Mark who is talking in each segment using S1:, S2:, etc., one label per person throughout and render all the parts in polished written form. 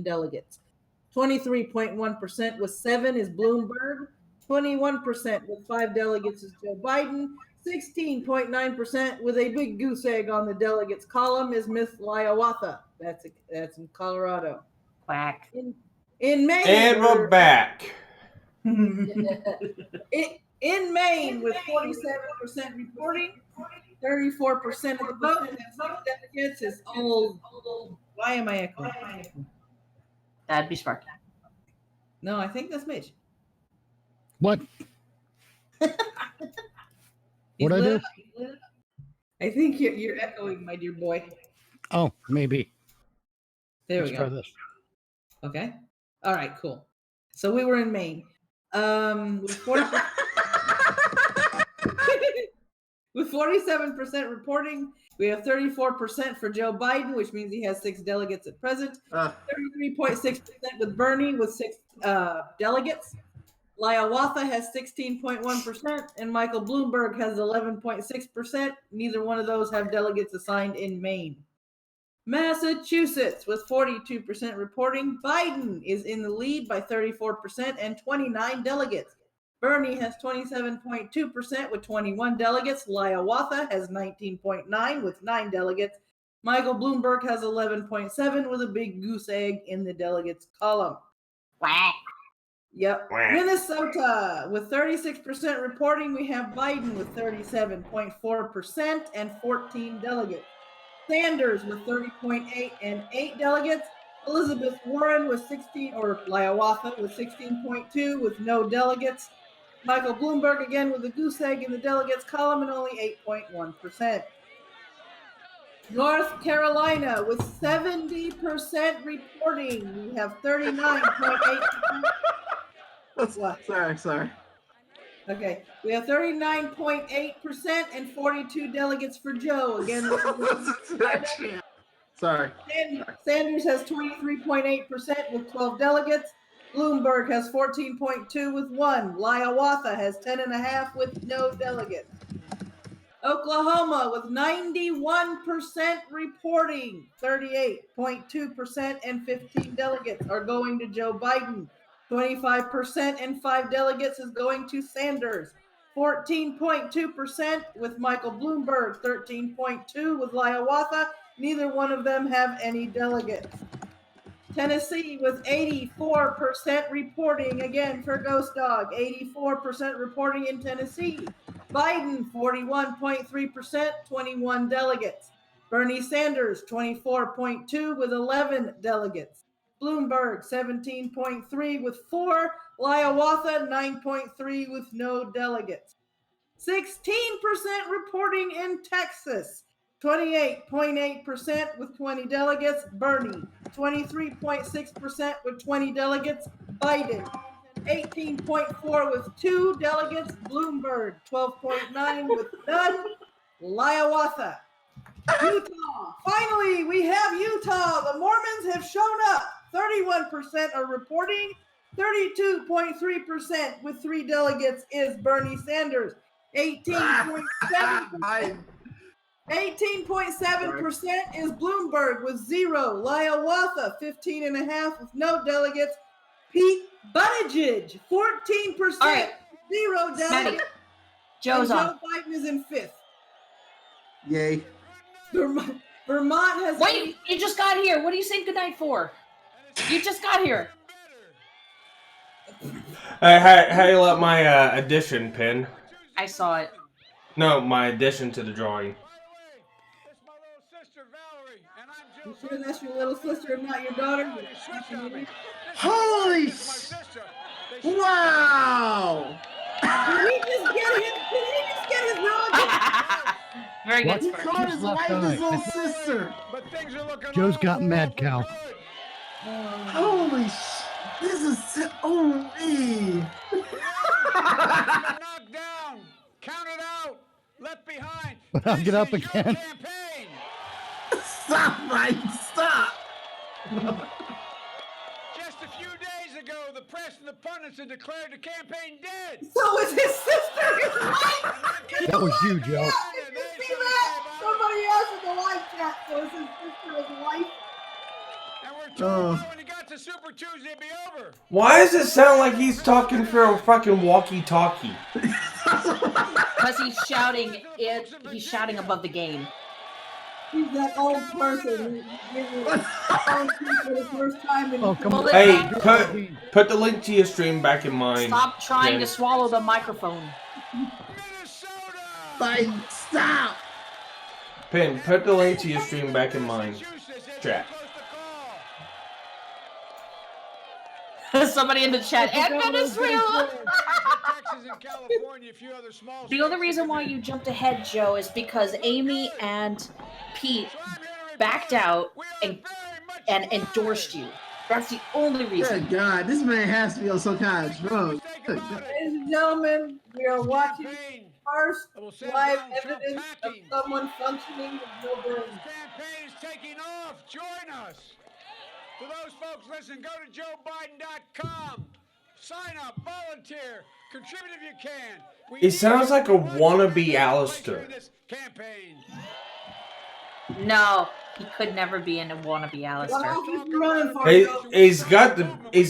S1: delegates. 23.1% with 7 is Bloomberg. 21% with 5 delegates is Joe Biden. 16.9% with a big goose egg on the delegates column is Miss Hiawatha. That's in Colorado.
S2: Quack.
S1: In Maine.
S3: And we're back.
S1: In Maine, with 47% reporting, 34% of the vote, and 6 delegates is old. Why am I echoing?
S2: That'd be Sparky.
S1: No, I think that's Mitch.
S4: What? What'd I do?
S1: I think you're echoing, my dear boy.
S4: Oh, maybe.
S1: There
S4: Let's
S1: we
S4: try
S1: go.
S4: this.
S1: Okay. All right, cool. So we were in Maine. With 40%, with 47% reporting, we have 34% for Joe Biden, which means he has 6 delegates at present. 33.6% with Bernie with 6 delegates. Hiawatha has 16.1%, and Michael Bloomberg has 11.6%. Neither one of those have delegates assigned in Maine. Massachusetts, with 42% reporting, Biden is in the lead by 34% and 29 delegates. Bernie has 27.2% with 21 delegates. Hiawatha has 19.9 with 9 delegates. Michael Bloomberg has 11.7 with a big goose egg in the delegates column.
S2: Quack.
S1: Yep. Minnesota, with 36% reporting, we have Biden with 37.4% and 14 delegates. Sanders with 30.8 and 8 delegates. Elizabeth Warren with 16, or Hiawatha with 16.2 with no delegates. Michael Bloomberg again with a goose egg in the delegates column and only 8.1%. North Carolina with 70% reporting. We have 39.8%. What?
S5: Sorry.
S1: Okay, we have 39.8% and 42 delegates for Joe. Again,
S5: Sorry.
S1: Sanders has 23.8% with 12 delegates. Bloomberg has 14.2 with 1. Hiawatha has 10.5 with no delegates. Oklahoma with 91% reporting, 38.2% and 15 delegates are going to Joe Biden. 25% and 5 delegates is going to Sanders. 14.2% with Michael Bloomberg. 13.2 with Hiawatha. Neither one of them have any delegates. Tennessee with 84% reporting, again for Ghost Dog. 84% reporting in Tennessee. Biden, 41.3%, 21 delegates. Bernie Sanders, 24.2 with 11 delegates. Bloomberg, 17.3 with 4. Hiawatha, 9.3 with no delegates. 16% reporting in Texas. 28.8% with 20 delegates. Bernie, 23.6% with 20 delegates. Biden, 18.4 with 2 delegates. Bloomberg, 12.9 with none. Hiawatha. Utah. Finally, we have Utah. The Mormons have shown up. 31% are reporting. 32.3% with 3 delegates is Bernie Sanders. 18.7% is Bloomberg with 0. Hiawatha, 15.5 with no delegates. Pete Buttigieg, 14%,
S2: right.
S1: 0 delegates.
S2: Maddie, Joe's
S1: and
S2: on.
S1: Joe Biden is in 5th.
S5: Yay.
S1: Vermont has...
S2: Wait, you just got here. What are you saying goodnight for? You just got here.
S3: How you let my addition pin?
S2: I saw it.
S3: No, my addition to the drawing.
S1: You sure that's your little sister and not your daughter?
S5: Holy wow!
S1: Did he just get his relative?
S2: Very good.
S4: What?
S5: He
S2: Sparky.
S5: called his wife his
S4: tonight.
S5: little sister.
S4: Joe's got mad cow.
S5: Holy this is me.
S6: Knocked down, counted out, left behind.
S4: But I'll get up
S6: This is your
S4: again.
S6: campaign.
S5: Stop, Mike. Stop.
S6: Just a few days ago, the press and the pundits had declared the campaign dead.
S1: So is his sister his wife?
S4: That was you, Joe.
S1: Did you see that? Somebody else in the live chat. So is his sister his wife?
S6: And we're
S5: Oh.
S6: When he got to Super Tuesday, it'd be over.
S3: Why does it sound like he's talking through a fucking walkie-talkie?
S2: Because he's shouting it. He's shouting above the game.
S1: He's that old person who gives you a phone key for the first time. And
S4: Oh, come on.
S3: Hey, put the link to your stream back in mine.
S2: Stop trying
S3: Pin.
S2: to swallow the microphone.
S6: Minnesota.
S5: Like, stop.
S3: Pin, put the link to your stream back in mine. Chat.
S2: Somebody in the chat. And Venezuela.
S6: Texas and California, a few other small
S2: The only reason why you jumped ahead, Joe, is because Amy and Pete backed out and endorsed you. That's the only reason.
S5: Good God, this man has to be on some kind of drug. Good God.
S1: ladies and gentlemen, we are watching first live evidence of someone functioning with no brain.
S6: Campaign is taking off. Join us. For those folks, listen, go to joebiden.com. Sign up, volunteer, contribute if you can.
S3: He sounds like a wannabe Alastor.
S6: Campaign.
S2: No, he could never be in a wannabe Alastor.
S1: Well, he's running for
S3: He,
S1: it.
S3: he's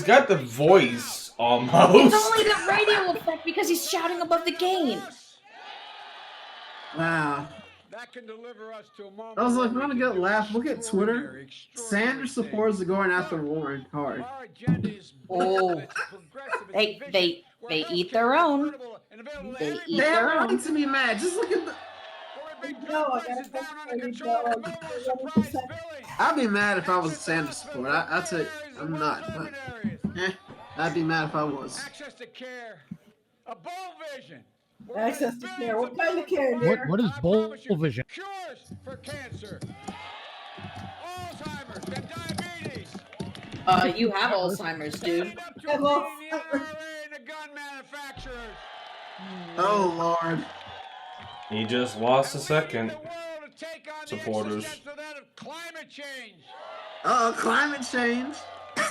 S3: got the voice almost.
S2: It's only the radio effect because he's shouting above the game.
S5: Wow.
S6: That can deliver us to a moment.
S5: I was like, want to get laugh? Look at Twitter. Sanders supporters are going after Warren hard.
S6: Our agenda is
S2: Oh.
S6: it's progressive, it's
S2: They
S6: ambitious. We're
S2: they eat
S6: healthcare,
S2: their own.
S6: affordable, and available to
S2: They
S6: everyone.
S2: eat
S5: They
S2: their
S5: have
S2: own.
S5: right to be mad. Just look at the.
S1: No, I gotta
S6: Down under
S1: fix
S6: control.
S1: it.
S6: No more surprise billing.
S5: I'd be mad if I was a Sanders supporter. I'll tell you, I'm not. But, I'd be mad if I was.
S6: Access to care. A bold vision. We're
S1: Access to care. What kind of care,
S4: What
S1: dear?
S4: what is
S6: I
S4: bold
S6: promise you,
S4: vision?
S6: Cures for cancer, Alzheimer's, and diabetes.
S2: You have Alzheimer's, dude.
S6: Stand up to
S1: Have
S6: beating the
S1: Alzheimer's.
S6: NRA and the gun manufacturers.
S5: Oh Lord.
S3: He just lost a second.
S6: The world to take on
S3: Supporters.
S6: The existential threat of climate change.
S5: Climate change.
S6: I'm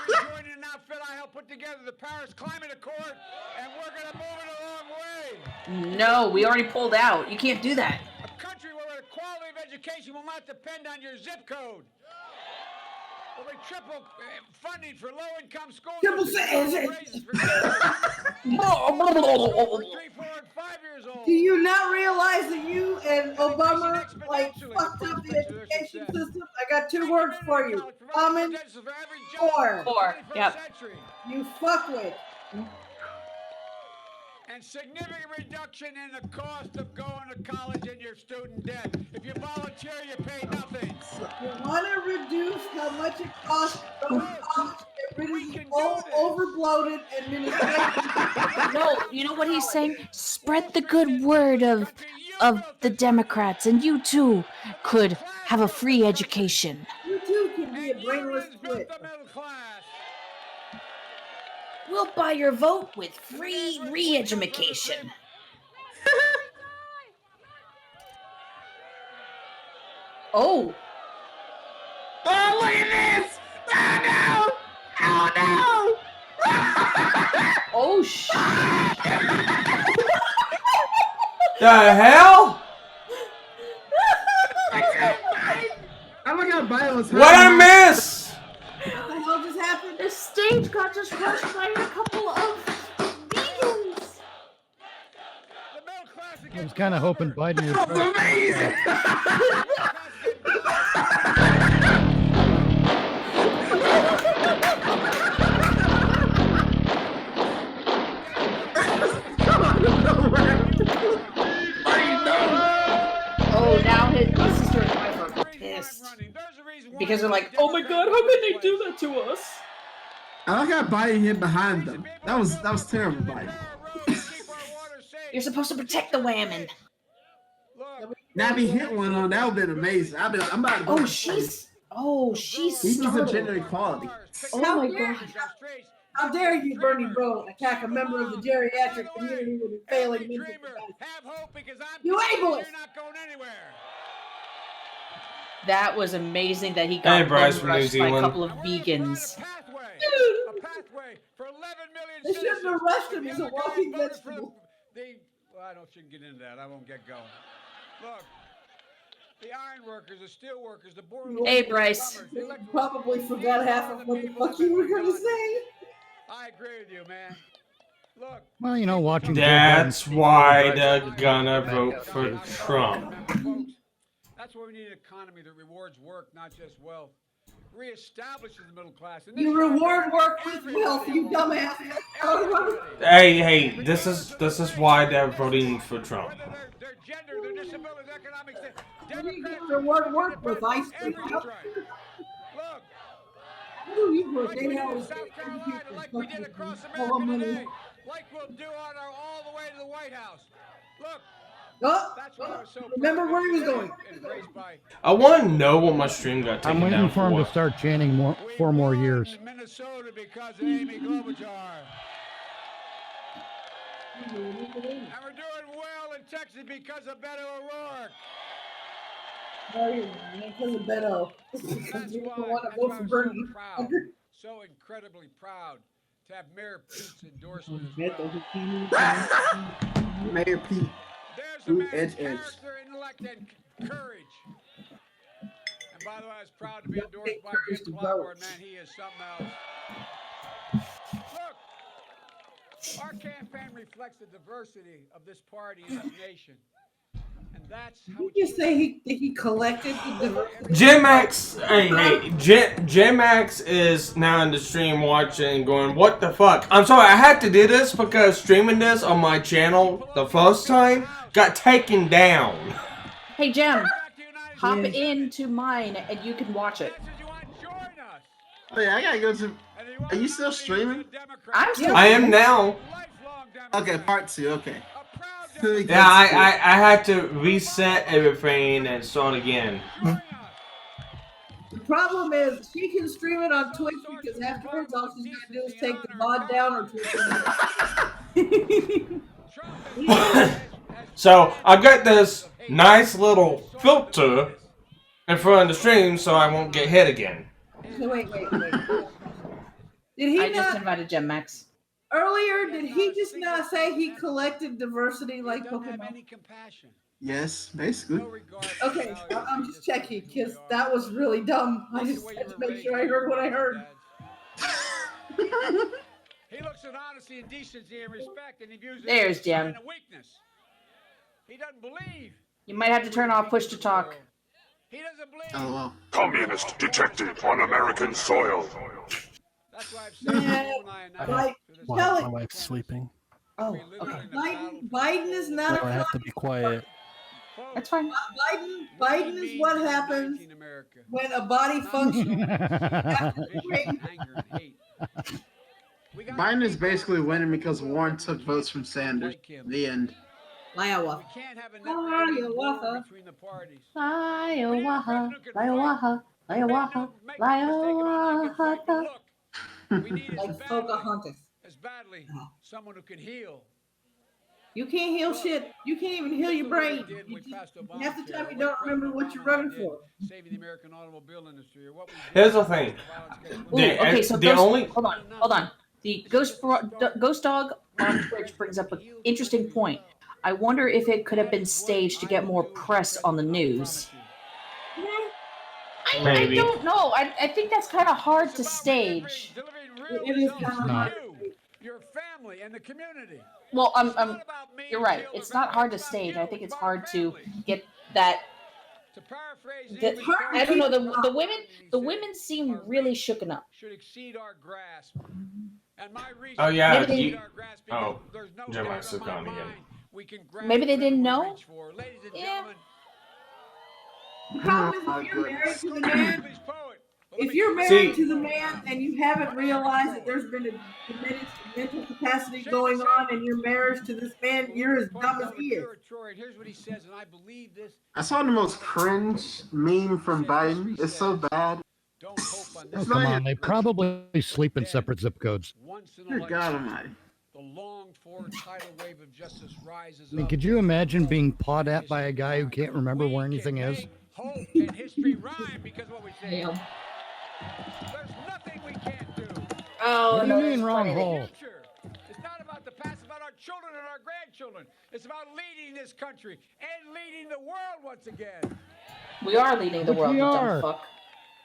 S6: rejoining an outfit I helped put together, the Paris Climate Accord, and we're going to move it a long way.
S2: No, we already pulled out. You can't do that.
S6: A country where the quality of education will not depend on your zip code. There'll be triple funding for low-income schools.
S1: Triple
S6: raises for kids who are 3, 4, and 5 years old.
S1: Do you not realize that you and Obama like fucked up the education system? I got two words for you. Common Core.
S2: Core, yep.
S1: You fuckwit.
S6: And significant reduction in the cost of going to college and your student debt. If you volunteer, you pay nothing.
S1: You want to reduce how much it costs to go to college, get rid of the old, overbloated administration.
S7: No, you know what he's saying? Spread the good word of the Democrats, and you too could have a free education.
S1: You too can be a brainless twit.
S6: The middle class.
S2: We'll buy your vote with free re-education. Oh.
S5: Oh, look at this! Oh no! Oh no!
S2: Oh, shit.
S3: The hell?
S5: I look how Biden was.
S3: What I miss?
S1: What the hell just happened?
S7: The stage got just rushed by a couple of vegans.
S6: The middle class
S4: I was kind of hoping Biden would.
S5: Amazing!
S2: Oh, now his sister and wife are pissed. Because they're like, oh my god, how could they do that to us?
S5: I like how Biden hid behind them. That was terrible, Biden.
S2: You're supposed to protect the women.
S5: Now if he hit one on, that would have been amazing. I'm about to.
S2: Oh, she's
S5: He was for gender
S2: startled.
S5: equality.
S2: Oh my god.
S1: How dare you, Bernie Bro, attack a member of the geriatric community with a failing mental capacity? You ableist!
S2: That was amazing that he got
S3: Hey, Bryce from New
S2: rushed by a
S3: Zealand.
S2: couple of vegans.
S6: A pathway for 11 million
S1: They shouldn't
S6: citizens.
S1: arrest him. He's a walking
S6: Voted for
S1: vegetable.
S6: Well, I don't shouldn't get into that. I won't get going. Look, the iron workers, the steel workers, the border.
S2: Hey, Bryce.
S1: You probably forgot half of what the fuck you were gonna say.
S6: I agree with you, man. Look.
S4: Well, you know, watching Joe
S3: That's
S4: Biden
S3: why they're gonna vote for Trump.
S6: Folks, that's why we need an economy that rewards work, not just wealth. Reestablishes the middle class. And
S1: You reward work with wealth, you dumbass.
S3: Hey, this is why they're voting for Trump.
S6: Whether their gender, their disabilities, economics,
S1: You reward work with ice cream.
S6: Look.
S1: Who you work?
S6: Like
S1: They
S6: we did
S1: know
S6: in South Carolina, like we did across America today, like we'll do on all the way to the White House. Look, that's why I was so
S1: remember where he was going.
S6: embraced by
S3: I want to know what my stream got taken
S4: I'm waiting
S3: down
S4: for him to
S3: for.
S4: start chanting 4 more years.
S6: in Minnesota because of Amy Klobuchar. And we're doing well in Texas because of Beto O'Rourke.
S1: Because of Beto.
S6: That's
S1: You
S6: why,
S1: don't want to
S6: that's
S1: vote
S6: why
S1: for
S6: I'm
S1: Bernie.
S6: so proud, so incredibly proud to have Mayor Pete's endorsement as well.
S5: Mayor Pete.
S6: There's a man's character, intellect, and courage. And by the way, I was proud to be endorsed by Jim Clyburn. Man, he is something else. Look, our campaign reflects the diversity of this party and this nation. And that's how
S1: Did you say he collected the diversity?
S3: Jim X, Jim X is now in the stream watching, going, "What the fuck?" I'm sorry, I had to do this because streaming this on my channel the first time got taken down.
S2: Hey, Jim. Hop into mine and you can watch it.
S5: Oh yeah, I gotta go to. Are you still streaming?
S2: I'm still.
S3: I am now.
S5: Okay, part 2. Okay.
S3: Yeah, I had to reset everything and start again.
S1: The problem is she can stream it on Twitch because afterwards all she's gonna do is take the mod down or Twitch.
S3: So I got this nice little filter in front of the stream so I won't get hit again.
S1: So wait. Did he
S2: I just
S1: not
S2: invited Jim Max.
S1: earlier? Did he just not say he collected diversity like Pokemon?
S5: Yes, basically.
S1: Okay, I'm just checking because that was really dumb. I just had to make sure I heard what I heard.
S6: He looks at honesty and decency and respect, and he views it
S2: There's
S6: as
S2: Jim.
S6: a weakness. He doesn't believe.
S2: You might have to turn off push to talk.
S6: He doesn't believe.
S5: Oh well.
S8: Communist detected on American soil.
S6: That's why I've said
S1: Like,
S9: My
S1: Kelly.
S9: wife's sleeping.
S1: Oh, okay. Biden is not
S9: So I
S1: a
S9: have to be quiet.
S2: That's fine.
S1: Biden is what happens when a body functions.
S5: Biden is basically winning because Warren took votes from Sanders. The end.
S1: Iowa. Iowa.
S2: Iowa, Iowa, Iowa, Iowa.
S1: Like Pocahontas.
S6: As badly, someone who can heal.
S1: You can't heal shit. You can't even heal your brain. Half the time you don't remember what you're running for.
S6: Saving the American automobile industry, or what we
S3: Here's the thing.
S2: Ooh, okay, so
S3: the
S2: Ghost,
S3: only
S2: hold on. The Ghost Dog on Twitch brings up an interesting point. I wonder if it could have been staged to get more press on the news. I
S3: Maybe.
S2: don't know. I think that's kind of hard to stage.
S1: It is kind of hard.
S6: Your family and the community.
S2: Well, you're right. It's not hard to stage. I think it's hard to get that.
S6: To paraphrase,
S2: I don't know. The women seem really shooken up.
S6: should exceed our grasp. And my reach
S3: Oh, yeah,
S6: should exceed
S3: you-
S6: our grasp because
S3: oh,
S6: there's no
S3: Jim
S6: doubt
S3: Max
S6: in
S3: is
S6: my
S3: gone again.
S6: mind we can grasp
S2: Maybe they
S6: whatever
S2: didn't
S6: we
S2: know?
S6: reach for. Ladies and
S2: Yeah.
S6: gentlemen,
S1: The problem is if you're married to the man,
S6: please poet.
S1: if you're married to the man and you haven't realized that there's been a diminished mental capacity going on in your marriage to this man, you're as dumb as he is.
S6: Here's what he says, and I believe this.
S5: I saw the most cringe meme from Biden. It's so bad.
S6: Don't hope on
S4: Oh,
S6: this.
S4: come on. They probably sleep in separate zip codes.
S6: Once in a
S5: Good God
S6: lifetime,
S5: Almighty.
S6: the longed-for tidal wave of justice rises
S4: I mean,
S6: up.
S4: could you imagine being pawed at by a guy who can't remember where anything is?
S6: Hope and history rhyme because what we say.
S1: Damn.
S6: There's nothing we can't do.
S2: Oh,
S4: What do
S2: no,
S4: you mean
S2: that's
S4: wrong
S2: funny.
S4: hole?
S6: Future. It's not about the past, it's about our children and our grandchildren. It's about leading this country and leading the world once again.
S2: We are leading the
S4: Which
S2: world,
S4: we
S2: you dumb
S4: are.
S2: fuck.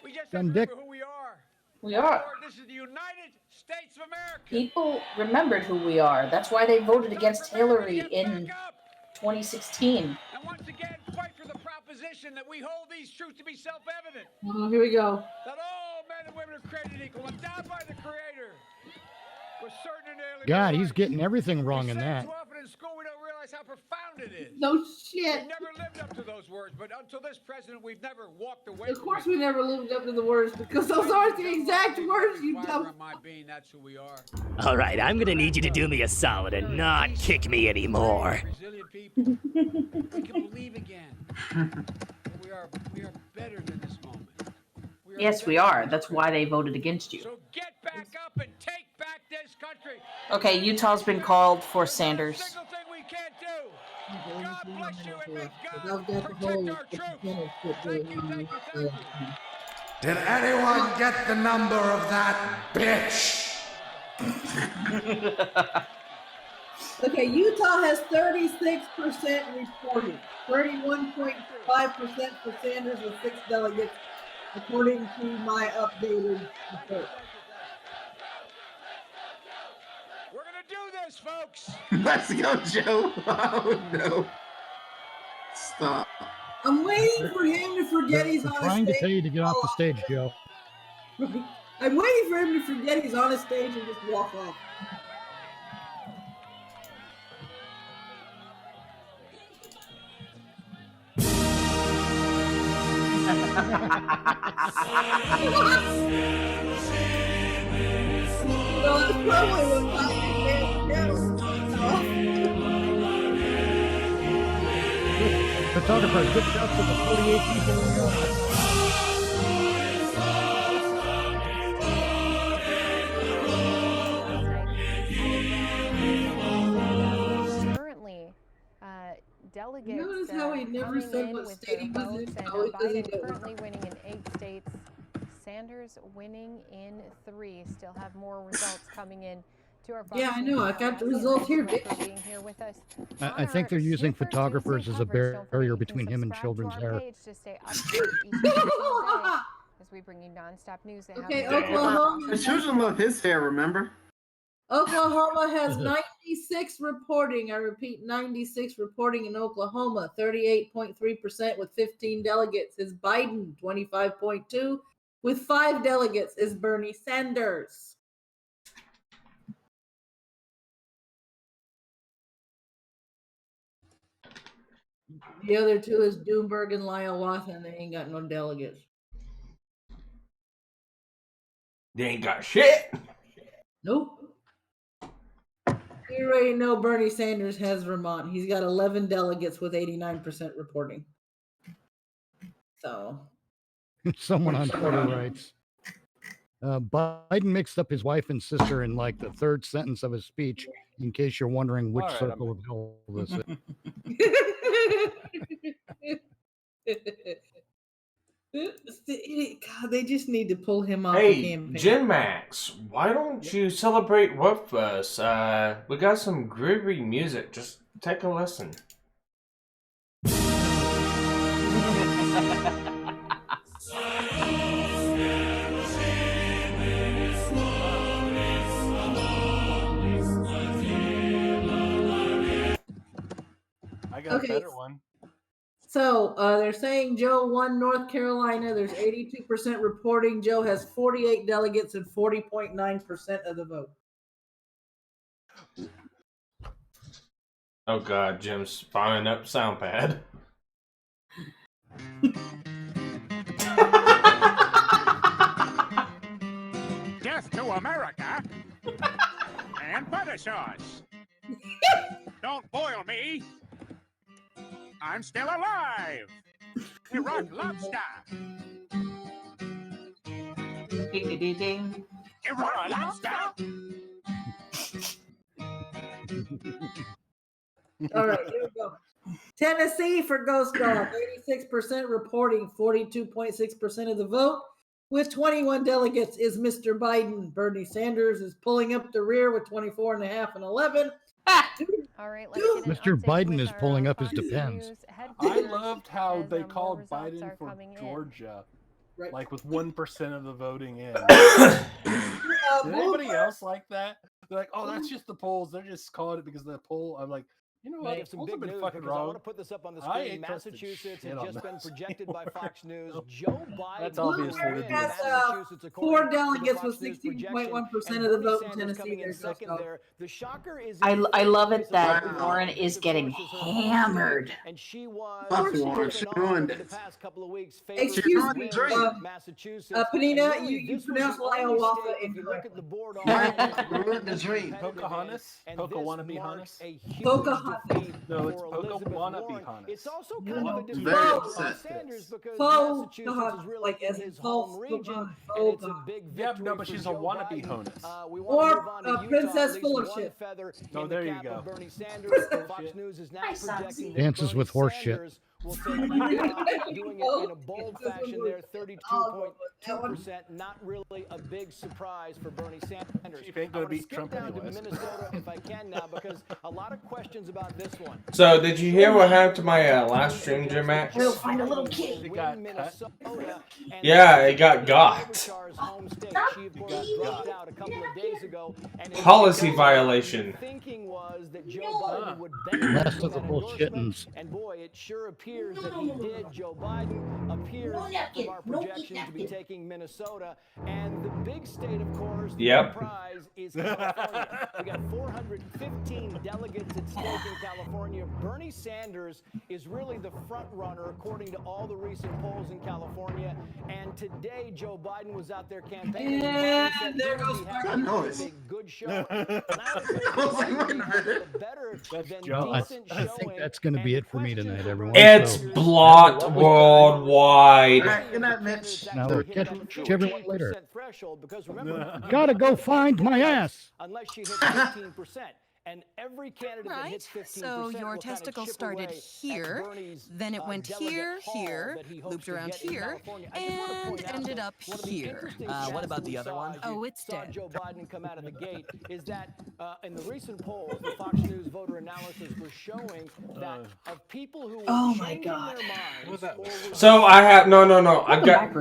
S6: We just have
S4: Dumb
S6: to
S4: dick.
S6: remember who we are.
S2: We are.
S6: Lord, this is the United States of America.
S2: People remembered who we are. That's why they voted against Hillary in 2016.
S6: And once again, fight for the proposition that we hold these truths to be self-evident.
S1: Oh, here we go.
S6: That all men and women are created equal, endowed by the Creator. With certain inalienable
S4: God, he's
S6: rights.
S4: getting everything wrong in
S6: We say
S4: that.
S6: it too often in school, we don't realize how profound it is.
S1: No
S6: We
S1: shit.
S6: never lived up to those words, but until this president, we've never walked away
S1: Of
S6: from
S1: course
S6: it.
S1: we never lived up to the words because those aren't the exact words, you dumb.
S6: My being, that's who we are.
S9: All right, I'm gonna need you to do me a solid and not kick me anymore.
S6: Resilient people. We can believe again. We are better than this moment.
S2: Yes, we are. That's why they voted against you.
S6: So get back up and take back this country.
S2: Okay, Utah's been called for Sanders.
S6: Single thing we can't do. God bless you and may
S1: I've
S6: God
S1: got the whole
S6: protect our troops. Thank you.
S10: Did anyone get the number of that bitch?
S1: Okay, Utah has 36% reported, 31.5% for Sanders with 6 delegates, according to my updated report.
S6: We're gonna do this, folks.
S5: Let's go, Joe. Oh no. Stop.
S1: I'm waiting for him to forget he's
S4: I'm
S1: on a
S4: trying to
S1: stage.
S4: tell you to get off the stage, Joe.
S1: I'm waiting for him to forget he's on a stage and just walk off. Well, that's probably what got me down.
S4: Photographer, good shots of the 48 people in the audience.
S11: Currently, delegates
S1: Notice how he never
S11: coming
S1: said
S11: in
S1: what
S11: with
S1: state
S11: their
S1: he was
S11: votes,
S1: in?
S11: and
S1: Oh, because he
S11: Biden
S1: did.
S11: currently winning in 8 states. Sanders winning in 3. Still have more results coming in to our
S1: Yeah, I know. I got the results here, bitch.
S11: for being here with us.
S4: I think they're using photographers as a barrier between him and children's hair.
S11: To stay up to date each and every single day as we bring you nonstop news.
S1: Okay, Oklahoma.
S5: The children love his hair, remember?
S1: Oklahoma has 96 reporting. I repeat, 96 reporting in Oklahoma. 38.3% with 15 delegates is Biden. 25.2 with 5 delegates is Bernie Sanders. The other two is Doomberg and Hiawatha, and they ain't got no delegates.
S3: They ain't got shit.
S1: Nope. You already know Bernie Sanders has Vermont. He's got 11 delegates with 89% reporting. So.
S4: Someone on Twitter writes, Biden mixed up his wife and sister in like the third sentence of his speech, in case you're wondering which circle of hell this is.
S1: God, they just need to pull him off the
S3: Hey,
S1: campaign.
S3: Jim Max, why don't you celebrate with us? We got some groovy music. Just take a listen.
S12: I got a better one.
S1: So they're saying Joe won North Carolina. There's 82% reporting. Joe has 48 delegates and 40.9% of the vote.
S3: Oh God, Jim's firing up SoundPad.
S13: Death to America and butter sauce. Don't boil me. I'm still alive. Iraq lobster. Iraq lobster.
S1: All right, here we go. Tennessee for Ghost Dog, 86% reporting, 42.6% of the vote. With 21 delegates is Mr. Biden. Bernie Sanders is pulling up the rear with 24.5 and 11.
S11: All right, let's get an
S4: Mr.
S11: update
S4: Biden
S11: with
S4: is
S11: our,
S4: pulling up his
S11: Fox
S4: depends.
S11: News
S12: I
S11: headquarters
S12: loved how
S11: as,
S12: they
S11: more
S12: called
S11: results
S12: Biden
S11: are
S12: for
S11: coming in.
S12: Georgia,
S1: Right.
S12: like with 1% of the voting in. Did
S1: Bloomberg-
S12: anybody else like that? They're like, oh, that's just the polls. They're just calling it because of the poll. I'm like, you know what?
S14: We have some
S12: Polls
S14: big
S12: have been
S14: news
S12: fucking
S14: because I
S12: wrong.
S14: want to put this up on the
S12: I
S14: screen.
S12: ain't trusted
S14: Massachusetts
S12: shit
S14: had
S12: on
S14: just been
S12: those
S14: projected by
S12: anymore.
S14: Fox News. Joe Biden
S12: That's
S14: will
S12: obviously
S14: win
S12: the deal.
S14: Massachusetts
S1: Four
S14: according to the
S1: delegates
S14: Fox
S1: with
S14: News
S1: 16.1%
S14: projection,
S1: of the
S14: and
S1: vote
S14: Bernie
S1: in
S14: Sanders
S1: Tennessee.
S14: coming
S1: There
S14: in
S1: goes
S14: second
S1: Doug.
S14: there. The shocker is
S2: I love
S14: third
S2: it that
S14: place.
S2: Warren is getting hammered.
S14: And she was
S5: Fuck Warren, she ruined
S14: over the
S5: it.
S14: past couple of weeks.
S1: Excuse me,
S14: Massachusetts.
S1: Panina,
S14: And really,
S1: you
S14: this was
S1: pronounced
S14: the only
S1: Hiawatha
S14: state, if you look
S1: incorrectly.
S14: at the board
S5: Ruined the dream.
S12: Pocahontas? Pocahontas?
S1: Pocahontas.
S12: No, it's Pocahontas.
S14: It's also kind of a
S5: Very
S14: defeat for
S5: upset.
S14: Sanders because
S1: Faux
S14: Massachusetts
S1: Pocahontas,
S14: is really
S1: like
S14: in
S1: as in
S14: his
S1: false
S14: home region,
S1: Pocahontas.
S14: and it's a big
S12: Yeah,
S14: victory
S12: no, but
S14: for
S12: she's a
S14: Joe
S12: wannabe
S14: Biden.
S12: honus.
S14: We want to
S1: Or
S14: move on to Utah,
S1: Princess
S14: at least
S1: full of
S14: one
S1: shit.
S14: feather
S12: No,
S14: in
S12: there
S14: the
S12: you
S14: cap
S12: go.
S14: of Bernie Sanders. Fox News is now projecting that
S4: Dances
S14: Bernie
S4: with horse shit.
S14: Sanders will take Utah, doing it in a bold fashion there, 32.2%. Not really a big surprise for Bernie Sanders.
S12: She ain't
S14: I
S12: gonna
S14: want to
S12: beat
S14: skip
S12: Trump
S14: down
S12: anyways.
S14: to Minnesota if I can now, because a lot of questions about this one.
S3: So, did you hear what happened to my last stream, Jim Max?
S2: We'll find a little kid.
S12: It got cut.
S3: Yeah, it got got.
S14: Out a couple of days ago, and
S3: Policy violation.
S14: thinking was that Joe Biden would
S4: Last of the bullshittins.
S14: and boy, it sure appears that he did. Joe Biden appears from our projection to be taking Minnesota, and the big state, of course, the
S3: Yep.
S14: prize is California. We got 415 delegates at stake in California. Bernie Sanders is really the front runner according to all the recent polls in California, and today Joe Biden was out there campaigning.
S1: And there goes
S5: That noise.
S14: A good show.
S5: I was like, wait a minute.
S4: I think that's going to be it for me tonight, everyone.
S3: It's
S4: So,
S3: blocked worldwide.
S5: Good night, Mitch.
S4: now catch everyone later. Gotta go find my ass.
S14: Unless you hit 15%. And every candidate that
S15: Right.
S14: hits 15%
S15: So your
S14: will
S15: testicles
S14: kind of chip
S15: started
S14: away
S15: here,
S14: at Bernie's,
S15: then it went
S14: delegate
S15: here,
S14: haul
S15: here,
S14: that he hopes
S15: looped
S14: to
S15: around
S14: get in
S15: here,
S14: California. I just want to
S15: and
S14: point out
S15: ended
S14: that
S15: up
S14: one of the
S15: here.
S14: interesting
S9: what
S14: stats
S9: about
S14: that we
S9: the other
S14: saw
S9: one?
S14: as you
S15: Oh, it's
S14: saw
S15: dead.
S14: Joe Biden come out of the gate is that in the recent polls, the Fox News voter analysis was showing that of people who were
S2: Oh my
S14: changing
S2: God.
S14: their minds or were
S3: So I have no.
S2: Welcome back,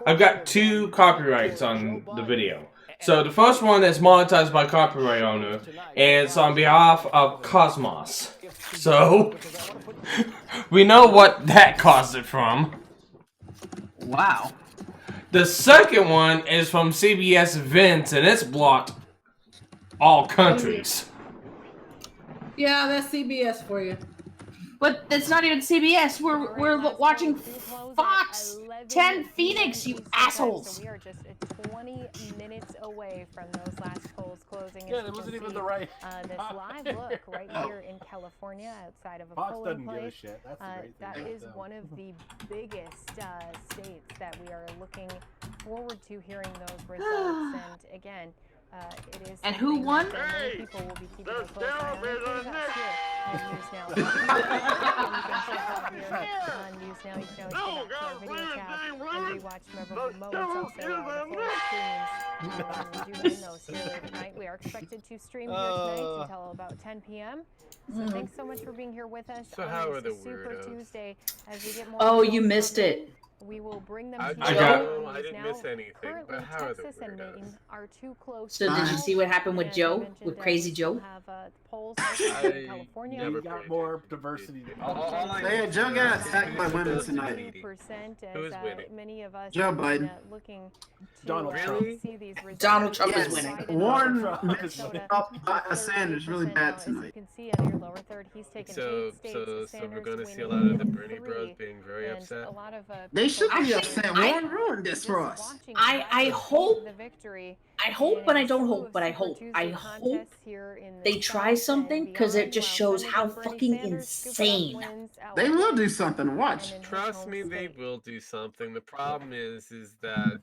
S3: I've got two copyrights on the video. So the first one is monetized by copyright owner, and it's on behalf of Cosmos. So we know what that caused it from.
S2: Wow.
S3: The second one is from CBS Events, and it's blocked all countries.
S1: Yeah, that's CBS for you.
S2: But it's not even CBS. We're watching Fox 10 Phoenix, you assholes.
S11: So we are just 20 minutes away from those last polls closing.
S12: Yeah, that wasn't even the right.
S11: This live look right here in California outside of a
S12: Fox
S11: polling
S12: doesn't give a
S11: place.
S12: shit. That's the great thing.
S11: That is
S12: So.
S11: one of the biggest states that we are looking forward to hearing those results. And again, it is.
S2: And who
S11: something
S2: won?
S11: that many people will be keeping a close eye on. Including us here on News Now. You can check out here on News Now. You can always go back to our video tab and rewatch memorable moments. Also, the full streams. We do run those here late at night. We are expected to stream here tonight until about 10 p.m. So thanks so much for being here with us
S16: So
S11: on
S16: how are
S11: this
S16: the
S11: Super
S16: weirdos?
S11: Tuesday. As we get more
S2: Oh, you
S11: results
S2: missed
S11: from
S2: it.
S11: we will bring them
S16: I
S11: to
S3: I
S11: you
S3: got-
S11: on
S16: I
S11: News
S16: didn't
S11: Now.
S16: miss anything,
S11: Currently,
S16: but how are the
S11: Texas and
S16: weirdos?
S11: Maine are too close.
S2: So did you see what happened with
S11: And
S2: Joe?
S11: I mentioned,
S2: With Crazy
S11: we
S2: Joe?
S11: still have polls open in
S16: I
S11: California.
S16: never
S12: You got more diversity.
S5: Hey, Joe got attacked by women tonight.
S11: 2%
S16: Who is
S11: as
S16: winning?
S11: many of us
S5: Joe
S11: have been,
S5: Biden.
S11: looking to
S12: Donald Trump.
S11: see these results.
S2: Donald Trump is
S5: Yes.
S2: winning.
S5: Warren
S11: Minnesota,
S5: Sanders really bad
S11: As you
S5: tonight.
S11: can see on your lower third, he's taken
S16: So
S11: 8 states.
S16: we're
S11: Sanders
S16: gonna see a
S11: winning
S16: lot of the
S11: in
S16: Bernie bros
S11: 3,
S16: being very
S11: and
S16: upset.
S11: a lot of
S5: They should be
S11: people
S5: upset.
S2: I-
S5: Warren ruined this for us.
S11: watching
S2: I
S11: that
S2: hope-
S11: the victory.
S2: I hope, but I don't
S11: In a
S2: hope, but I
S11: Super
S2: hope.
S11: Tuesday
S2: I hope
S11: contest here in the
S2: they try
S11: South
S2: something
S11: and
S2: because it
S11: beyond,
S2: just
S11: while
S2: shows how
S11: Bernie
S2: fucking
S11: Sanders scooping up
S2: insane.
S11: wins out
S5: They
S11: west
S5: will do something. Watch.
S11: and in his
S16: Trust
S11: home
S16: me, they
S11: state.
S16: will do something. The problem is that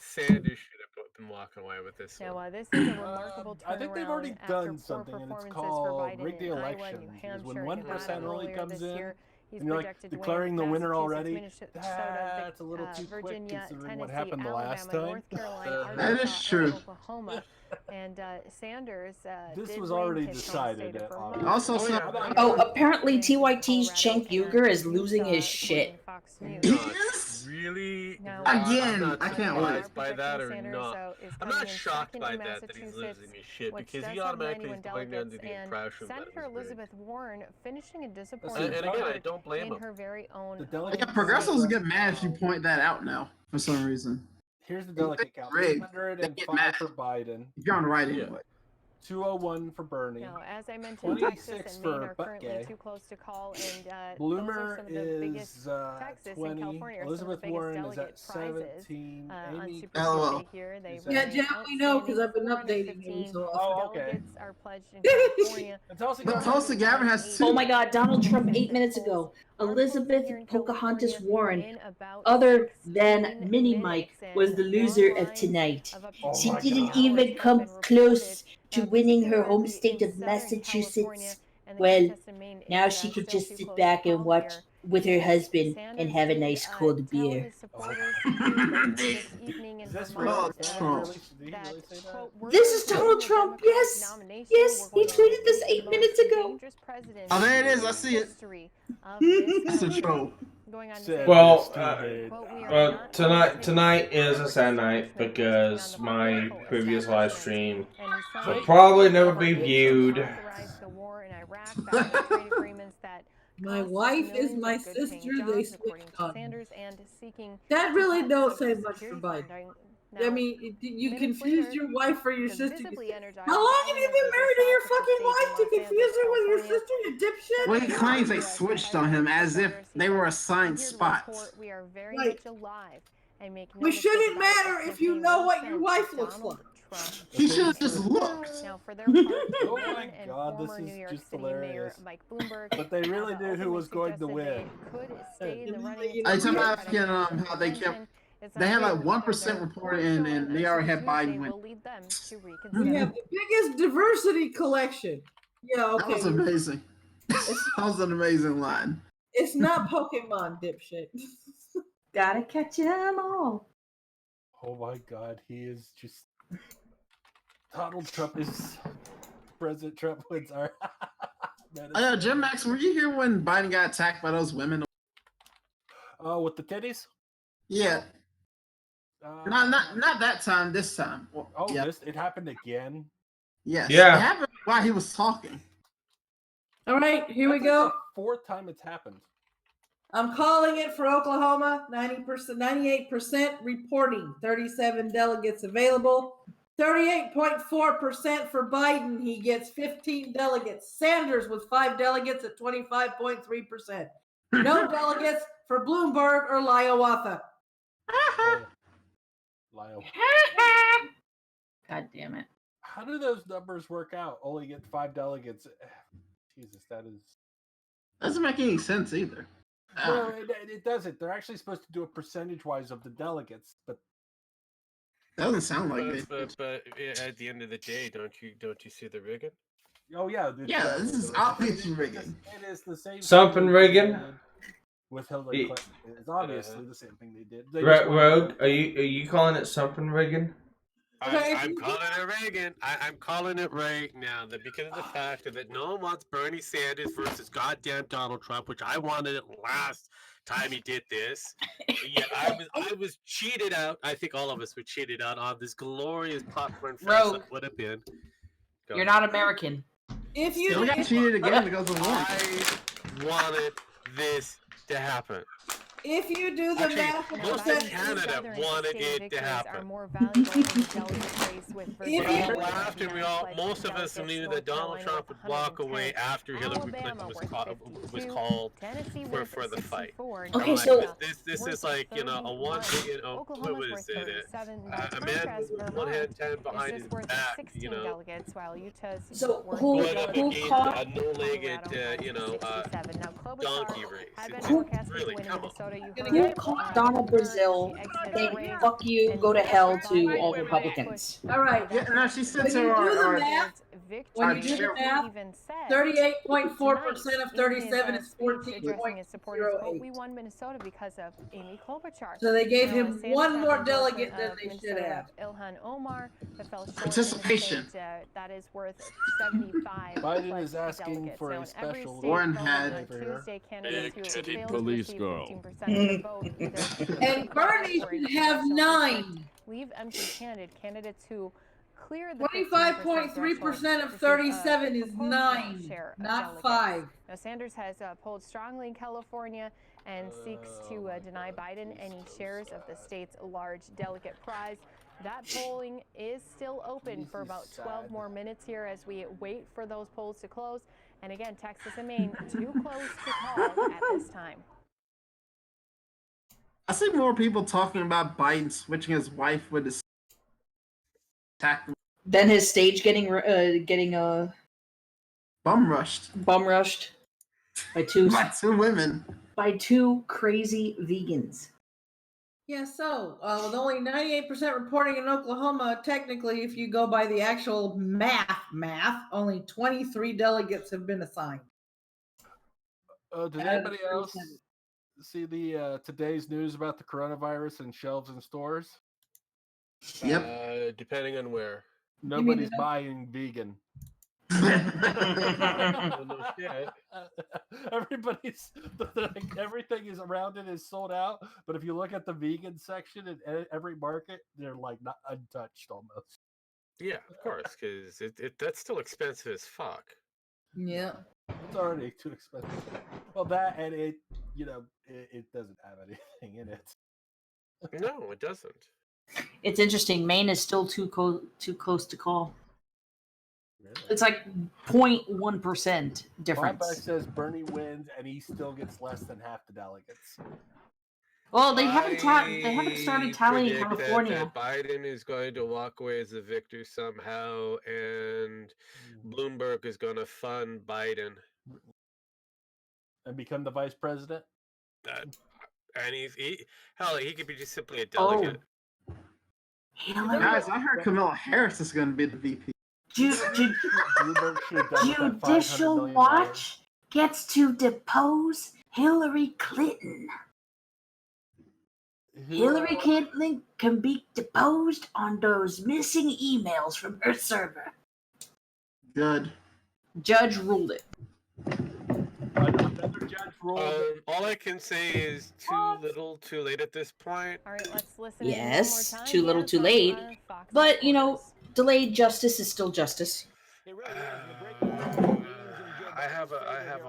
S16: Sanders should have been walking away with this
S11: So
S16: one.
S11: this is a remarkable turnaround
S12: I think they've already
S11: after
S12: done
S11: poor
S12: something, and it's
S11: performances for
S12: called
S11: Biden
S12: rig the
S11: in Iowa,
S12: elections.
S11: New
S12: Is
S11: Hampshire,
S12: when
S11: Nevada
S12: 1% only
S11: earlier
S12: comes
S11: this
S12: in,
S11: year. He's
S12: And you're like
S11: projected to win
S12: declaring the winner
S11: Massachusetts,
S12: already.
S11: Minnesota,
S12: That's a little too quick
S11: Virginia,
S12: considering what
S11: Tennessee,
S12: happened the
S11: Alabama,
S12: last time.
S11: North Carolina,
S5: That is
S11: Arkansas,
S5: true.
S11: and Oklahoma. And Sanders
S12: This
S11: did
S12: was
S11: win
S12: already
S11: his home
S12: decided
S11: state of
S12: at
S11: Vermont.
S5: Also,
S12: Oh, yeah,
S5: some-
S12: I'm
S2: Oh,
S12: not-
S2: apparently
S11: Wins in
S2: TYT's
S11: Colorado
S2: Cenk Uygur is
S11: and
S2: losing his
S11: Utah,
S2: shit.
S11: according to Fox News.
S5: Yes.
S16: Really?
S11: Now,
S5: Again,
S16: I'm not
S5: I can't wait.
S16: surprised by that or
S11: Sanders,
S16: not.
S11: is
S16: I'm
S11: coming
S16: not
S11: in
S16: shocked
S11: second
S16: by
S11: in
S16: that he's losing
S11: Massachusetts,
S16: his shit
S11: which
S16: because
S11: does
S16: he
S11: have
S16: automatically
S11: 91
S16: is going under
S11: delegates,
S16: the
S11: and
S16: impression that
S11: Senator
S16: it was rigged.
S11: Elizabeth Warren finishing a
S12: And
S11: disappointing
S12: again,
S16: I
S11: record
S16: don't blame
S11: in
S16: him.
S11: her very own
S12: The
S11: home
S12: delegate
S5: Yeah,
S11: state.
S5: progressives get mad if you point that out now for some reason.
S12: Here's the delegate count:
S5: Rigged. They get
S12: 305
S5: mad.
S12: for Biden,
S5: If you're on the right
S16: Yeah.
S5: anyway.
S12: 201 for Bernie.
S11: Now, as I mentioned,
S12: 26
S11: Texas and Maine
S12: for
S11: are
S12: Butt
S11: currently
S12: Gay.
S11: too close to call, and
S12: Bloomer
S11: those are some of the biggest.
S12: is
S11: Texas
S12: 20.
S11: and California are
S12: Elizabeth
S11: some of the
S12: Warren
S11: biggest
S12: is at
S11: delegate prizes
S12: 17.
S11: on
S12: Amy
S11: Super
S5: LOL.
S11: Tuesday here. They
S12: is
S1: Yeah,
S12: at-
S1: Jeff, we know because I've been updating you. So
S12: Oh, okay.
S11: delegates are pledged in California.
S12: And Tulsi
S5: But
S12: Gabbard-
S5: Tulsi Gabbard has
S2: Oh
S5: two.
S2: my God, Donald Trump 8 minutes ago. Elizabeth Pocahontas Warren, other than Mini Mike, was the loser of tonight.
S12: Oh
S2: She
S12: my
S2: didn't
S12: God.
S2: even come close to winning her home state of Massachusetts. Well, now she could just sit back and watch with her husband and have a nice cold beer.
S12: Is this real? Did he really say that?
S2: This is Donald Trump, yes. Yes, he tweeted this 8 minutes ago.
S5: Oh, there it is. I see it. That's a troll.
S3: Well, tonight is a sad night because my previous live stream will probably never be viewed.
S1: My wife is my sister. They switched on. That really don't say much for Biden. I mean, you confused your wife for your sister. How long have you been married to your fucking wife to confuse her with your sister, you dipshit?
S5: Well, he claims they switched on him as if they were assigned spots.
S1: Right. We shouldn't matter if you know what your wife looks like.
S5: He should have just looked.
S11: Now, for their part,
S12: Oh my
S11: Warren and
S12: God, this
S11: former New
S12: is
S11: York
S12: just
S11: City Mayor
S12: hilarious.
S11: Mike Bloomberg,
S12: But they really knew who was going to win.
S11: could stay in the running.
S5: I tell you how they kept. They had like 1% reported in, and they already had Biden win.
S1: We have the biggest diversity collection. Yeah, okay.
S5: That was amazing. That was an amazing line.
S1: It's not Pokemon, dipshit.
S2: Gotta catch them all.
S12: Oh my God, he is just. Donald Trump is. President Trump wins our.
S5: Jim Max, were you here when Biden got attacked by those women?
S12: Oh, with the titties?
S5: Yeah. Not that time. This time. Well,
S12: Oh,
S5: yeah.
S12: it happened again.
S5: Yes.
S3: Yeah.
S5: It happened while he was talking.
S1: All right, here we
S12: That's
S1: go.
S12: like the fourth time it's happened.
S1: I'm calling it for Oklahoma. 90%, 98% reporting. 37 delegates available. 38.4% for Biden. He gets 15 delegates. Sanders with 5 delegates at 25.3%. No delegates for Bloomberg or Hiawatha.
S2: God damn it.
S12: How do those numbers work out? Only get 5 delegates. Jesus, that is.
S5: Doesn't make any sense either.
S12: No, it doesn't. They're actually supposed to do it percentage-wise of the delegates, but
S5: doesn't sound like it.
S16: But at the end of the day, don't you see the rigging?
S12: Oh yeah,
S5: Yeah, this is obviously rigging.
S12: It is the same.
S3: Something rigging.
S12: With Hillary Clinton, it's obviously the same thing they did.
S3: Rogue, are you calling it something rigging?
S16: I'm calling it Reagan. I'm calling it right now because of the fact that no one wants Bernie Sanders versus goddamn Donald Trump, which I wanted it last time he did this. Yeah, I was cheated out. I think all of us were cheated out on this glorious popcorn fest
S2: Rogue.
S16: that would have been.
S2: You're not American.
S1: If you
S5: Still got cheated again because of war.
S16: I wanted this to happen.
S1: If you do the
S16: Actually,
S1: math,
S16: most of Canada wanted it to happen. We all laughed, and most of us knew that Donald Trump would walk away after Hillary Clinton was called for the fight.
S2: Okay, so
S16: this is like a one, what is it? A man with one hand tied behind his back,
S2: So
S16: going
S2: who
S16: up against
S2: caught
S16: a no-legged, donkey race. It's really, come on.
S2: Donald Brazil saying "fuck you, go to hell" to all Republicans?
S1: All right.
S5: Yeah, no, she said
S1: When
S5: so.
S1: you do the
S5: Our,
S1: math, when you do the math, 38.4% of 37 is
S11: addressing his supporters, vote we
S1: 14.08.
S11: won Minnesota because of Amy Klobuchar.
S1: So they gave
S11: Now,
S1: him
S11: Sanders
S1: one
S11: had
S1: more
S11: the endorsement
S1: delegate than
S11: of
S1: they should
S11: Minnesota
S1: have.
S11: Rep. Ilhan Omar, but fell short in the
S5: Participation.
S11: state. That is worth 75
S12: Biden is
S11: pledged
S12: asking
S11: delegates.
S12: for
S11: Now,
S12: a
S11: in every
S12: special
S11: state
S5: Warren
S11: voting
S5: had-
S11: on Tuesday, candidates who
S8: Big-titted
S11: failed
S8: police
S11: to receive
S8: girl.
S11: 15% of the vote either
S1: And Bernie
S11: or in
S1: should have
S11: congressional
S1: 9.
S11: districts leave empty-handed. Candidates who clear the
S1: 25.3% of 37 is 9, not 5.
S11: Now, Sanders has polled strongly in California and seeks to deny Biden any shares of the state's large delegate prize. That polling is still open for about 12 more minutes here as we wait for those polls to close. And again, Texas and Maine too close to call at this time.
S5: I see more people talking about Biden switching his wife with his attack.
S2: Then his stage getting
S5: bum rushed
S2: by two
S5: women,
S2: by 2 crazy vegans.
S1: Yeah, so with only 98% reporting in Oklahoma, technically, if you go by the actual math, only 23 delegates have been assigned.
S12: Did anybody else see the today's news about the coronavirus and shelves in stores?
S5: Yep.
S16: Depending on where.
S12: Nobody's buying vegan. Everybody's everything is around it is sold out, but if you look at the vegan section in every market, they're like not untouched almost.
S16: Yeah, of course, because that's still expensive as fuck.
S1: Yeah,
S12: it's already too expensive. Well, that and it doesn't have anything in it.
S16: No, it doesn't.
S2: It's interesting. Maine is still too close to call.
S12: Really?
S2: It's like 0.1% difference.
S12: Bobak says Bernie wins, and he still gets less than half the delegates.
S2: Well, they haven't started tallying
S16: predict
S2: California.
S16: That Biden is going to walk away as a victor somehow, and Bloomberg is going to fund Biden
S12: and become the vice president.
S16: And he could be just simply a delegate.
S5: Guys, I heard Kamala Harris is going to be the VP.
S2: Judicial Watch gets to depose Hillary Clinton. Hillary Clinton can be deposed on those missing emails from her server.
S5: Good.
S2: Judge ruled it.
S16: All I can say is too little, too late at this point.
S11: All right, let's listen.
S2: Yes, too little, too late. But, delayed justice is still justice.
S16: I have a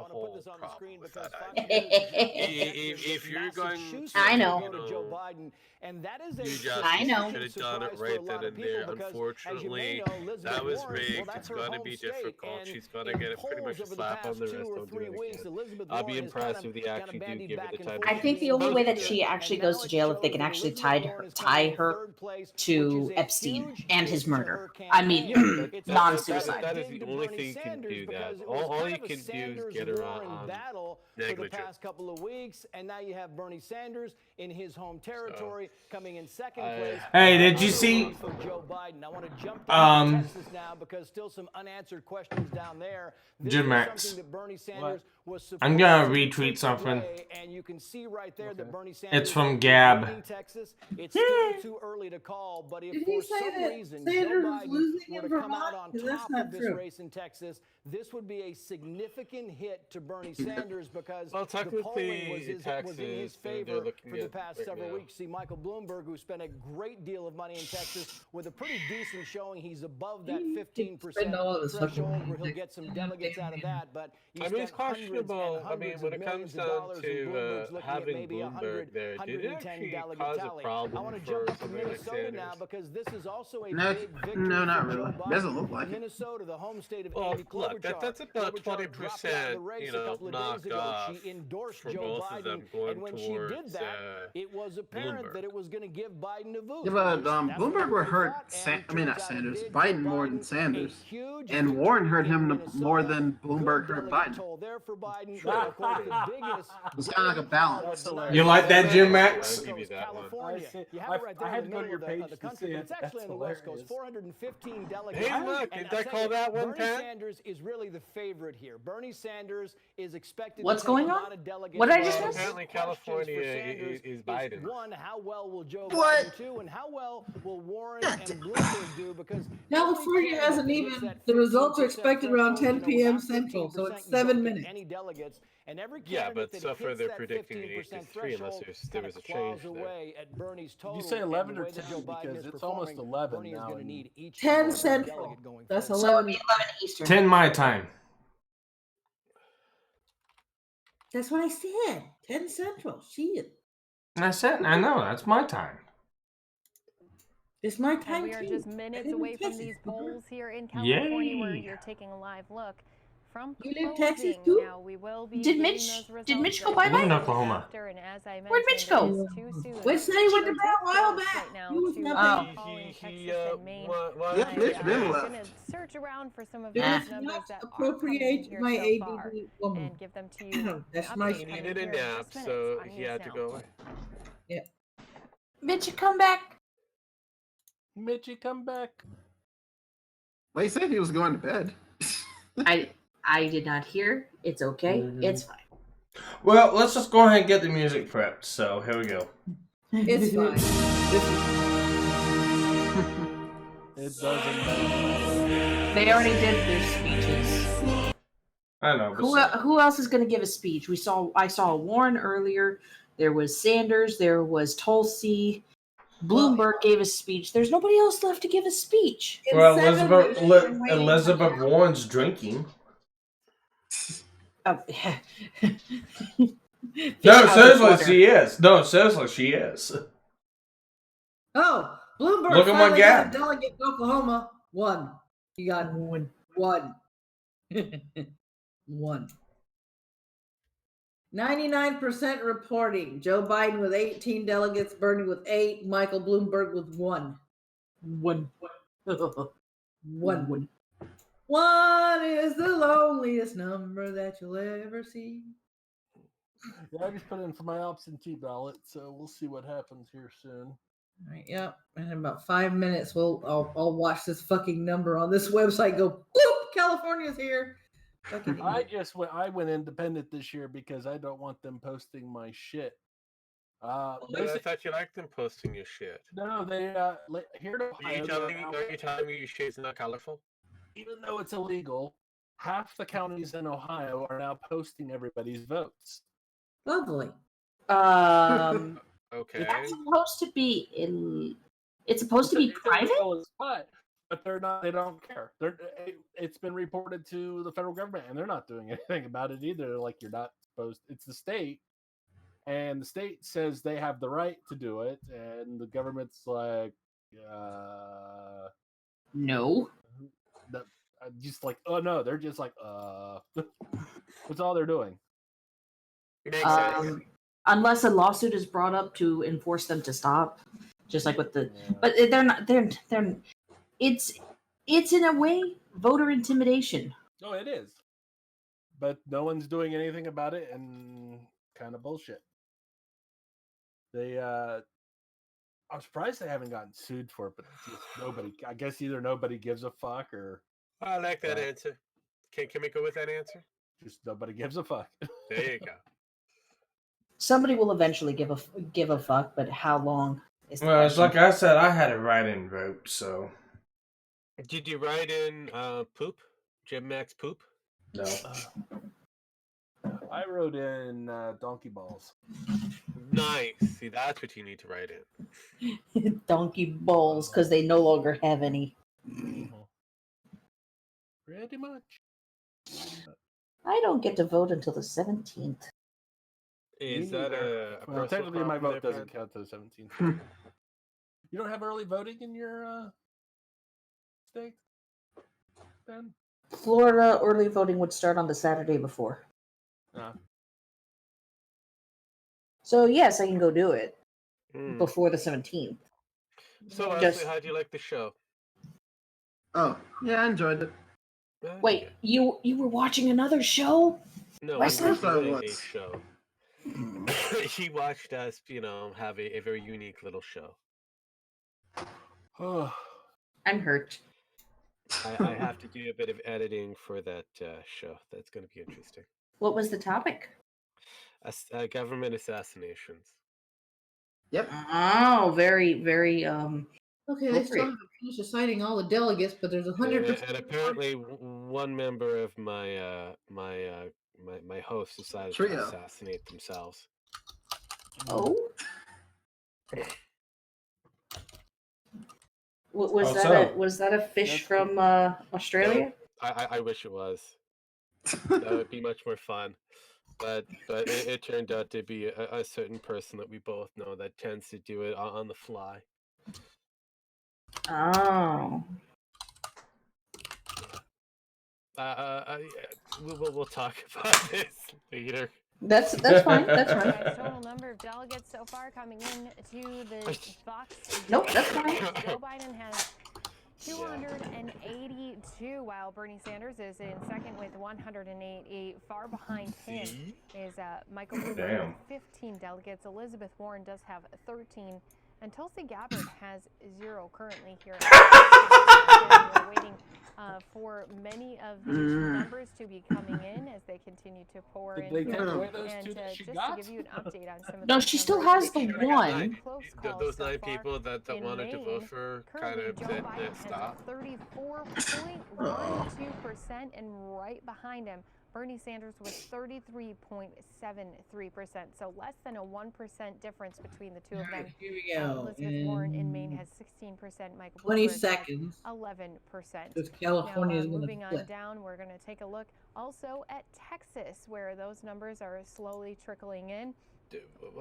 S16: whole problem with that idea. If you're going to,
S2: I know.
S14: Joe Biden, and that is
S2: I know.
S16: Should have done it right then and there. Unfortunately, that was rigged. It's going to be difficult. She's going to get it pretty much a slap on the wrist. Don't do it again. I'll be impressed if they actually do give it the time.
S2: I think the only way that she actually goes to jail if they can actually tie her to Epstein and his murder. I mean, non-suicide.
S16: That is the only thing you can do. That all you can do is get her on negligence.
S14: For the past couple of weeks, and now you have Bernie Sanders in his home territory coming in second place.
S3: Hey, did you see?
S14: For Joe Biden. I want to jump to Texas now because still some unanswered questions down there.
S3: Jim Max.
S14: Something that Bernie Sanders was
S3: I'm gonna retweet something.
S14: and you can see right there that Bernie Sanders
S3: It's from Gab.
S14: Texas. It's still too early to call, but if for some reason Joe Biden were to come out on top of this race in Texas, this would be a significant hit to Bernie Sanders because the polling was in his favor for the past several weeks. See, Michael Bloomberg, who spent a great deal of money in Texas with a pretty decent showing, he's above that 15% threshold where he'll get some delegates out of that. But
S16: it's questionable. I mean, when it comes down to having Bloomberg there, did it actually cause a problem
S14: I want to jump up to
S16: Bernie
S14: Minnesota
S16: Sanders?
S14: now because this is also a
S5: No,
S14: big victory
S5: no, not
S14: for Joe
S5: really.
S14: Biden.
S5: Doesn't look like it.
S14: Minnesota, the home state of
S16: Well,
S14: Amy Klobuchar.
S16: look, that's about 20%, knocked off
S14: She endorsed
S16: for
S14: Joe
S16: both
S14: Biden,
S16: of them
S14: and
S16: going
S14: when she did
S16: towards
S14: that, it was apparent
S16: Bloomberg.
S14: that it was going to give Biden a vote.
S5: Yeah, but Bloomberg would hurt Biden more than Sanders, and Warren hurt him more than Bloomberg hurt Biden.
S14: There for Biden,
S16: Sure.
S14: of course, the biggest.
S5: It's kind of like a balance.
S3: You like that, Jim Max?
S16: I'll give you that one.
S14: California. You have it right there
S12: I had
S14: in
S12: to
S14: the
S12: go to your
S14: middle of
S12: page
S14: the
S12: to
S14: country,
S12: see
S14: but
S12: it.
S14: it's actually
S12: That's
S14: on the West Coast.
S12: hilarious.
S14: 415 delegates.
S16: Hey, look,
S14: And
S16: didn't
S14: I'll
S16: I
S14: tell
S16: call
S14: you,
S16: that one,
S14: Bernie
S16: Pat?
S14: Sanders is really the favorite here. Bernie Sanders is expected
S7: What's
S14: to take
S7: going
S14: a
S7: on?
S14: lot of delegates.
S7: What did I just
S14: Well,
S7: miss?
S16: Apparently,
S14: questions for
S16: California
S14: Sanders
S16: is Biden.
S14: One, how well will Joe
S5: What?
S14: Biden do, and how well will Warren and Bloomberg do? Because
S1: California hasn't even. The results are expected around 10 p.m. Central, so it's 7 minutes.
S14: Any delegates, and every
S16: Yeah,
S14: candidate
S16: but
S14: that
S16: so far
S14: hits
S16: they're
S14: that
S16: predicting
S14: 15%
S16: 8 to 3 unless
S14: threshold
S16: there was a change
S14: claws
S16: there.
S14: away at Bernie's total.
S12: You say
S14: and
S12: 11
S14: the
S12: or
S14: way that
S12: 10
S14: Joe Biden
S12: because
S14: is
S12: it's almost
S14: performing,
S12: 11
S14: Bernie is
S12: now.
S14: going to need each
S1: 10
S14: and every
S1: Central.
S14: delegate going
S1: That's
S14: forward.
S1: 11.
S7: 11 Eastern.
S3: 10 my time.
S1: That's what I said. 10 Central. Shit.
S3: I said, I know, that's my time.
S1: It's my
S11: And
S1: time
S11: we are
S1: too.
S11: just
S1: I
S11: minutes
S1: live in
S11: away from
S1: Texas.
S11: these polls here in California, where
S3: Yay.
S11: you're taking a live look from
S1: You live in Texas
S11: closing.
S1: too?
S11: Now we will be
S7: Did
S11: getting
S7: Mitch-
S11: those results
S7: did Mitch go
S11: very
S7: bye-bye?
S3: I live in
S11: soon
S3: Oklahoma.
S11: after, and as I
S7: Where'd Mitch
S11: mentioned,
S7: go?
S11: it is too soon.
S1: Wait, say he went to
S11: to
S1: bed a
S11: take
S1: while
S11: votes
S1: back.
S11: right now
S1: He was
S11: to
S1: nothing.
S11: call in Texas and Maine.
S5: Yeah, Mitch been
S11: I'm
S5: left.
S11: going to search around for some of
S1: Do
S11: those
S1: not
S11: numbers that are coming in
S1: appropriate
S11: here
S1: my
S11: so far
S1: ADD woman.
S11: and give them to you.
S1: That's
S11: An
S1: my
S11: update
S16: He
S11: coming
S16: needed a
S11: here in
S16: nap,
S11: just minutes
S16: so
S11: on
S16: he
S11: News
S16: had to
S11: Now.
S16: go away.
S7: Mitch, you come back.
S12: Mitchie, come back.
S5: Well, he said he was going to bed.
S7: I did not hear. It's okay. It's fine.
S3: Well, let's just go ahead and get the music prepped. So, here we go.
S1: It's fine.
S12: It doesn't matter.
S7: They already did their speeches.
S3: I know.
S7: Who else is going to give a speech? I saw Warren earlier. There was Sanders. There was Tulsi. Bloomberg gave a speech. There's nobody else left to give a speech.
S3: Well, Elizabeth Warren's drinking. No, seriously, she is. No, seriously, she is.
S1: Oh, Bloomberg
S3: Look at my
S1: finally got
S3: gap.
S1: a delegate in Oklahoma. One. You got one. One. 99% reporting. Joe Biden with 18 delegates, Bernie with 8, Michael Bloomberg with 1.
S7: One.
S1: One. One is the loneliest number that you'll ever see.
S12: Yeah, I just put in for my absentee ballot, so we'll see what happens here soon.
S1: All right, yep. And in about 5 minutes, I'll watch this fucking number on this website go, boop, California's here. Fucking
S12: I went independent this year because I don't want them posting my shit.
S16: I thought you liked them posting your shit.
S12: No, they here in
S16: Are
S12: Ohio.
S16: you telling me your shit's not colorful?
S12: Even though it's illegal, half the counties in Ohio are now posting everybody's votes.
S1: Lovely.
S16: Okay.
S7: That's supposed to be it's supposed to be private.
S12: But they're not. They don't care. It's been reported to the federal government, and they're not doing anything about it either. They're like, you're not supposed. It's the state, and the state says they have the right to do it, and the government's like,
S7: no.
S12: Just like, oh no, they're just like, that's all they're doing.
S16: Makes sense.
S7: Unless a lawsuit is brought up to enforce them to stop, just like with the, but they're not. They're. It's in a way voter intimidation.
S12: Oh, it is. But no one's doing anything about it, and kind of bullshit. I'm surprised they haven't gotten sued for it, but just nobody. I guess either nobody gives a fuck, or
S16: I like that answer. Can we go with that answer?
S12: Just nobody gives a fuck.
S16: There you go.
S7: Somebody will eventually give a fuck, but how long?
S3: Well, it's like I said, I had a write-in vote, so.
S16: Did you write in poop? Jim Max poop?
S3: No.
S12: I wrote in donkey balls.
S16: Nice. See, that's what you need to write in.
S7: Donkey balls, because they no longer have any.
S12: Pretty much.
S7: I don't get to vote until the 17th.
S16: Is that a
S12: well, technically my vote
S16: there,
S12: doesn't count to the 17th. You don't have early voting in your state, Ben?
S7: Florida early voting would start on the Saturday before. So yes, I can go do it before the 17th.
S16: So, Ashley, how do you like the show?
S5: Oh, yeah, I enjoyed it.
S7: Wait, you were watching another show?
S16: No,
S2: Why
S16: we
S2: so?
S16: were doing a show. He watched us, have a very unique little show.
S7: I'm hurt.
S16: I have to do a bit of editing for that show. That's going to be interesting.
S7: What was the topic?
S16: Government assassinations.
S5: Yep.
S7: Oh, very, very
S1: Okay, they still haven't finished assigning all the delegates, but there's 100%.
S16: And apparently, one member of my my host decided to
S5: Trio.
S16: assassinate themselves.
S7: Oh. Was
S3: Oh,
S7: that
S3: so.
S7: was that a fish from Australia?
S16: No, I wish it was. That would be much more fun. But it turned out to be a certain person that we both know that tends to do it on the fly.
S7: Oh.
S16: We'll talk about this later.
S7: That's fine. That's fine.
S11: Total number of delegates so far coming in to the box.
S7: Nope, that's fine.
S11: Joe Biden has 282, while Bernie Sanders is in second with 108. Far behind him is Michael Bloomberg with 15 delegates. Elizabeth Warren does have 13, and Tulsi Gabbard has 0 currently here. We're waiting for many of these numbers to be coming in as they continue to pour in.
S12: Did they take away those
S11: and
S12: two that she
S11: just
S12: got?
S11: to give you an update on some of
S7: No,
S11: those
S7: she still
S11: numbers,
S7: has the one.
S16: Those 9 people that wanted to vote for kind of
S11: Joe
S16: said
S11: Biden
S16: stop.
S11: has 34.12%, and right behind him, Bernie Sanders with 33.73%. So less than a 1% difference between the two of them.
S1: Here we go.
S11: Elizabeth Warren in Maine has 16%. Michael
S1: 20
S11: Bloomberg has
S1: seconds.
S11: 11%.
S1: Because California is
S11: Now,
S1: going to
S11: moving on
S1: flip.
S11: down, we're going to take a look also at Texas, where those numbers are slowly trickling in.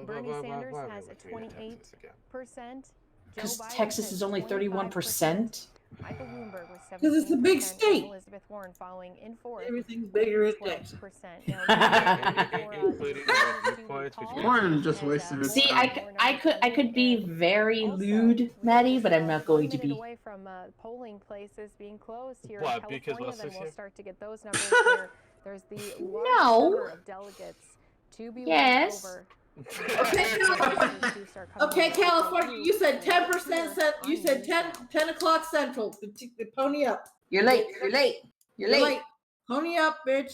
S11: Bernie Sanders has a 28%.
S7: Because Texas is only 31%.
S11: Michael Bloomberg with 17%.
S1: Because it's a big state.
S11: Elizabeth Warren following in fourth.
S1: Everything's bigger in Texas.
S5: Warren just wasted his
S7: See,
S5: time.
S7: I could be very lewd, Maddie, but I'm not going to be.
S11: Away from polling places being closed here
S16: What,
S11: in
S16: because
S11: California, then
S16: Lester's
S11: we'll
S16: here?
S11: start to get those numbers where there's the large number of delegates to be won over.
S1: Okay, California, you said 10%. You said 10 o'clock Central. Pony up.
S7: You're late. You're late. You're late.
S1: Pony up, bitch.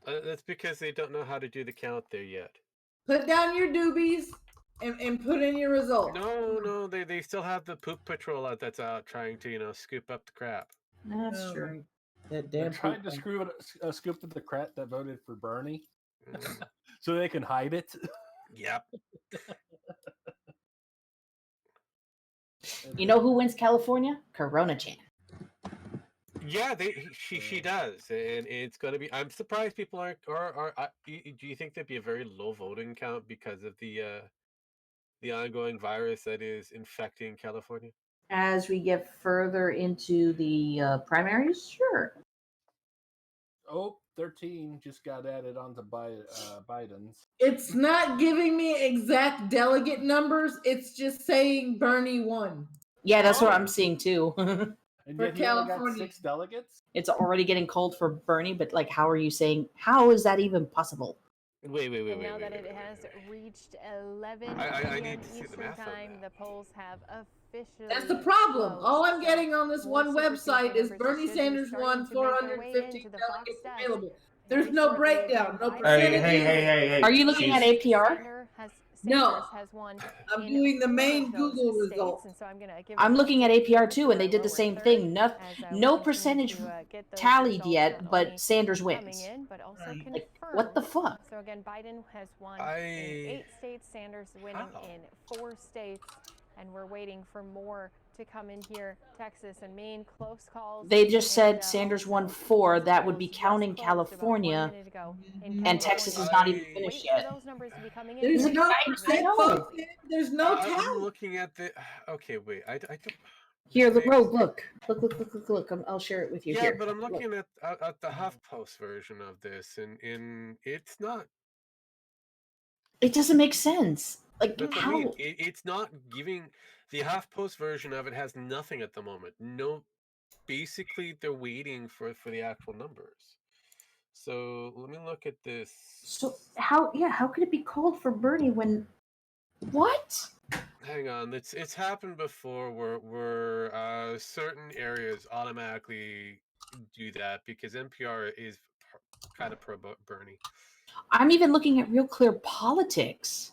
S16: That's because they don't know how to do the count there yet.
S1: Put down your doobies and put in your results.
S16: No, they still have the poop patrol out that's out trying to, scoop up the crap.
S7: That's true.
S1: That
S12: They're
S1: damn
S12: trying to scoop up the crap that voted for Bernie, so they can hide it.
S16: Yep.
S7: You know who wins California? Corona Chan.
S16: Yeah, she does, and it's going to be. I'm surprised people aren't. Do you think there'd be a very low voting count because of the ongoing virus that is infecting California?
S7: As we get further into the primaries, sure.
S12: Oh, 13 just got added onto Biden's.
S1: It's not giving me exact delegate numbers. It's just saying Bernie won.
S7: Yeah, that's what I'm seeing too.
S12: And
S1: For
S12: yet he only got
S1: California.
S12: 6 delegates?
S7: It's already getting cold for Bernie, but like, how are you saying? How is that even possible?
S16: Wait.
S11: Now that it has reached 11
S16: I
S11: p.m.
S16: need to see the
S11: Eastern
S16: math on
S11: time, the polls have officially.
S1: That's the problem.
S11: closed.
S1: All I'm getting on this
S11: More
S1: one
S11: super
S1: website is
S11: numbers
S1: Bernie
S11: should be
S1: Sanders
S11: starting
S1: won,
S11: to make their way
S1: 450
S11: into the Fox
S1: delegates
S11: desk.
S1: available. There's no breakdown, no
S11: Hey,
S1: percentages.
S3: Hey.
S7: Are you looking at APR?
S1: No.
S11: Has won
S1: I'm
S11: in
S1: doing the
S11: 4
S1: main
S11: of those
S1: Google
S11: states,
S1: results.
S11: and so I'm gonna give
S7: I'm
S11: it
S7: looking at APR too, and they did the same
S11: third
S7: thing. No,
S11: as, we
S7: no
S11: continue
S7: percentage
S11: to, get those
S7: tallied
S11: results
S7: yet,
S11: not
S7: but
S11: only
S7: Sanders
S11: coming
S7: wins.
S11: in, but also
S7: Like,
S11: confirmed.
S7: what the fuck?
S11: So again, Biden has won in 8 states, Sanders winning in 4 states, and we're waiting for more to come in here. Texas and Maine, close calls.
S7: They just said
S11: and,
S7: Sanders
S11: also
S7: won 4. That would be
S11: polls just
S7: counting
S11: closed about 1
S7: California,
S11: minute ago in
S7: and Texas is
S11: California.
S7: not even finished
S11: Wait for
S7: yet.
S11: those numbers to be coming in.
S1: There's
S11: Wait
S1: no
S11: for
S1: percent
S7: know.
S1: vote. There's no
S16: I'm
S1: talent.
S16: looking at the. Okay, wait. I don't.
S7: Here, look, Rogue, look. Look. I'll share it with you
S16: Yeah,
S7: here.
S16: but I'm
S7: Look.
S16: looking at the HuffPost version of this, and it's not.
S7: It doesn't make sense. Like,
S16: That's what I
S7: how?
S16: mean. It's not giving. The HuffPost version of it has nothing at the moment. No, basically they're waiting for the actual numbers. So let me look at this.
S7: So how could it be called for Bernie when what?
S16: Hang on, it's happened before where certain areas automatically do that because NPR is kind of pro Bernie.
S7: I'm even looking at Real Clear Politics.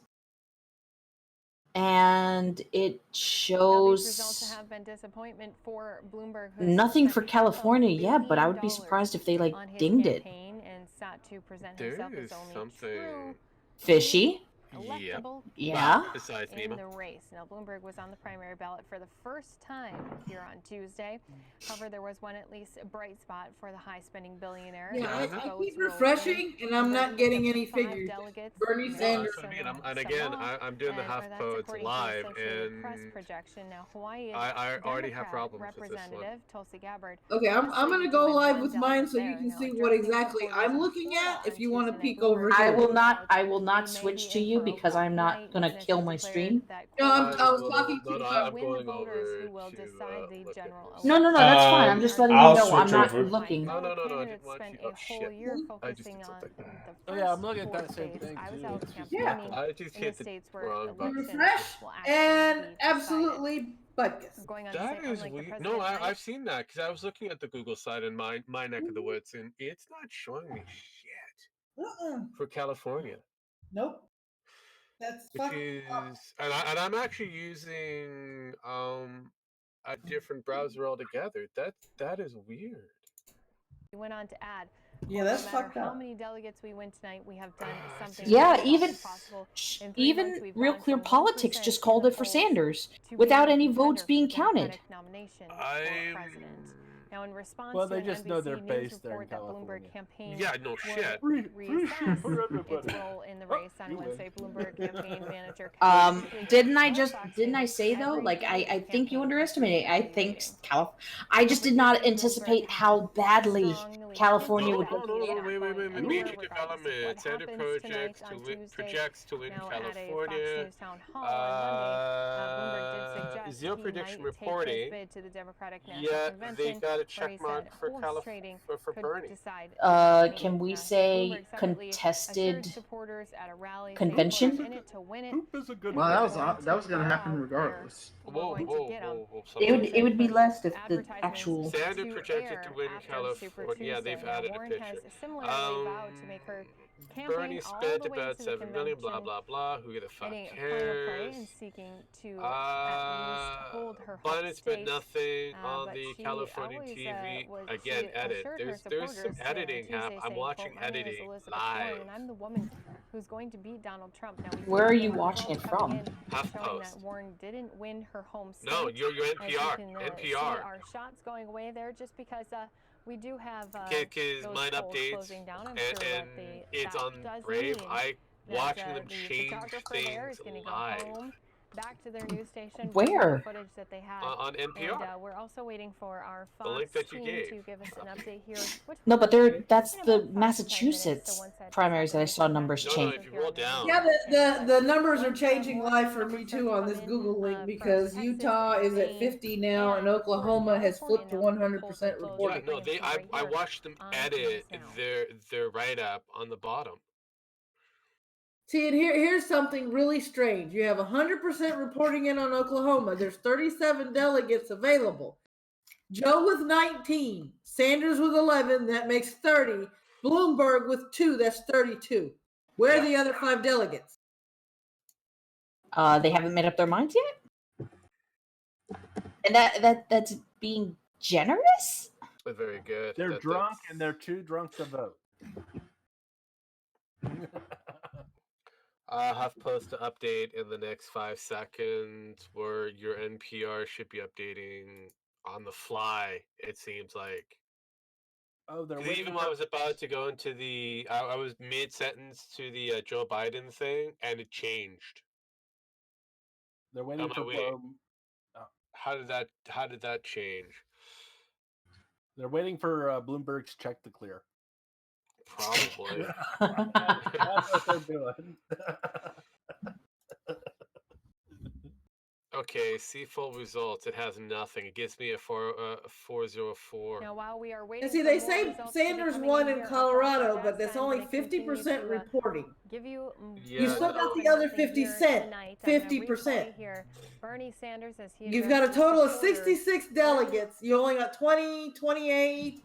S7: And it shows
S11: results have been disappointment for Bloomberg.
S7: nothing for California yet, but I would be surprised if they like dinged it.
S11: And sought to present
S16: There
S11: himself
S16: is
S11: as only
S16: something
S7: Fishy.
S11: electable
S7: Yeah.
S16: Well, besides
S11: in
S16: Nemo.
S11: the race. Now, Bloomberg was on the primary ballot for the first time here on Tuesday. However, there was one at least bright spot for the high-spending billionaire.
S1: Yeah,
S11: His
S1: I keep
S11: votes will
S1: refreshing, and I'm not getting any figures. Bernie
S16: No,
S1: Sanders.
S16: that's what I mean. And again, I'm doing the half poets live, and
S11: press projection. Now, Hawaii's
S16: I already have
S11: Democrat
S16: problems with this one.
S11: Representative Tulsi Gabbard.
S1: Okay, I'm gonna go live with mine so you can see what exactly I'm looking at. If you want to peek over here,
S7: I will not switch to you because I'm not gonna kill my stream.
S1: No, I was talking to
S16: I'm going over to
S11: look at
S7: No, that's fine. I'm just letting you know I'm not
S3: over.
S7: looking.
S16: No, I didn't want you. Oh, shit. I just did something.
S12: Oh yeah, I'm looking at that same thing too.
S1: Yeah.
S16: I just hit the wrong button.
S1: refresh and absolutely butkus.
S16: That is weird. No, I've seen that because I was looking at the Google site in my neck of the woods, and it's not showing me shit for California.
S1: Nope. That's
S16: Which is, and I'm actually using a different browser altogether. That is weird.
S11: He went on to add,
S1: Yeah, that's
S11: no matter
S1: fucked
S11: how
S1: up.
S11: many delegates we win tonight, we have done something.
S7: Yeah,
S11: really
S7: even
S11: possible. In 3 months,
S7: even
S11: we've
S7: Real
S11: gone
S7: Clear
S11: from
S7: Politics
S11: 1%
S7: just
S11: in
S7: called
S11: the
S7: it for
S11: polls
S7: Sanders
S11: to
S7: without
S11: being
S7: any
S11: a
S7: votes
S11: contender
S7: being
S11: for the
S7: counted.
S11: Democratic nomination for president. Now, in response
S12: Well,
S11: to
S12: they
S11: an
S12: just know
S11: NBC
S12: their
S11: News
S12: base there in
S11: report that Bloomberg
S12: California.
S11: campaign
S16: Yeah, no
S11: would
S16: shit.
S11: reassess
S12: for everybody.
S11: its role in the race on
S12: you win.
S11: Wednesday, Bloomberg campaign manager.
S7: Didn't I say though? Like I think you underestimated. I think I just did not anticipate how badly California would.
S16: No, wait. Major development. Sanders projects to win California. Zero prediction reporting. Yeah, they got a check mark for California for Bernie.
S7: Can we say contested convention?
S5: Well, that was gonna happen regardless.
S16: Whoa.
S7: It would be less if the actual.
S16: Sanders projected to win California. Yeah, they've added a picture. Bernie spent about $7 million. Blah blah blah. Who the fuck cares? Biden spent nothing on the California TV. Again, edit. There's some editing happening. I'm watching editing live.
S11: And I'm the woman who's going to beat Donald Trump. Now,
S7: Where are you watching it from?
S16: HuffPost.
S11: Warren didn't win her home state.
S16: No, you're NPR.
S11: See
S16: NPR.
S11: our shots going away there just because we do have
S16: Because mine updates
S11: down.
S16: and it's on Brave. I watching them change things live.
S11: Back to their news station.
S7: Where?
S11: Footage that they had
S16: on NPR.
S11: And we're also waiting for our
S16: The
S11: Fox
S16: link that you
S11: team
S16: gave.
S11: to give us an update here.
S7: No, but that's the Massachusetts primaries that I saw numbers change.
S16: No, if you roll down.
S1: Yeah, the numbers are changing live for me too on this Google link because Utah is at 50 now and Oklahoma has flipped to 100% reporting.
S16: Yeah, no, I watched them edit their write up on the bottom.
S1: See, and here's something really strange. You have 100% reporting in on Oklahoma. There's 37 delegates available. Joe with 19, Sanders with 11, that makes 30. Bloomberg with 2, that's 32. Where are the other 5 delegates?
S7: They haven't made up their minds yet? And that's being generous?
S16: Very good.
S12: They're drunk and they're too drunk to vote.
S16: HuffPost to update in the next 5 seconds, where your NPR should be updating on the fly. It seems like.
S12: Oh, they're
S16: even when I was about to go into the, I was mid sentence to the Joe Biden thing, and it changed.
S12: They're waiting for.
S16: How did that change?
S12: They're waiting for Bloomberg's check to clear.
S16: Probably.
S12: That's what they're doing.
S16: Okay, see full results. It has nothing. It gives me a 404.
S11: Now, while we are waiting
S1: And see,
S11: for
S1: they
S11: more
S1: say
S11: results to be
S1: Sanders
S11: coming
S1: won in
S11: here across our
S1: Colorado,
S11: desk,
S1: but that's
S11: I'm
S1: only
S11: gonna continue
S1: 50%
S11: to,
S1: reporting.
S11: give you
S1: You still got
S11: what
S1: the other
S11: happened
S1: 50
S11: here
S1: cent,
S11: tonight. I'm gonna
S1: 50%.
S11: replay here Bernie Sanders as he
S1: You've got a
S11: addressed his
S1: total of
S11: supporters.
S1: 66 delegates. You only got 20, 28,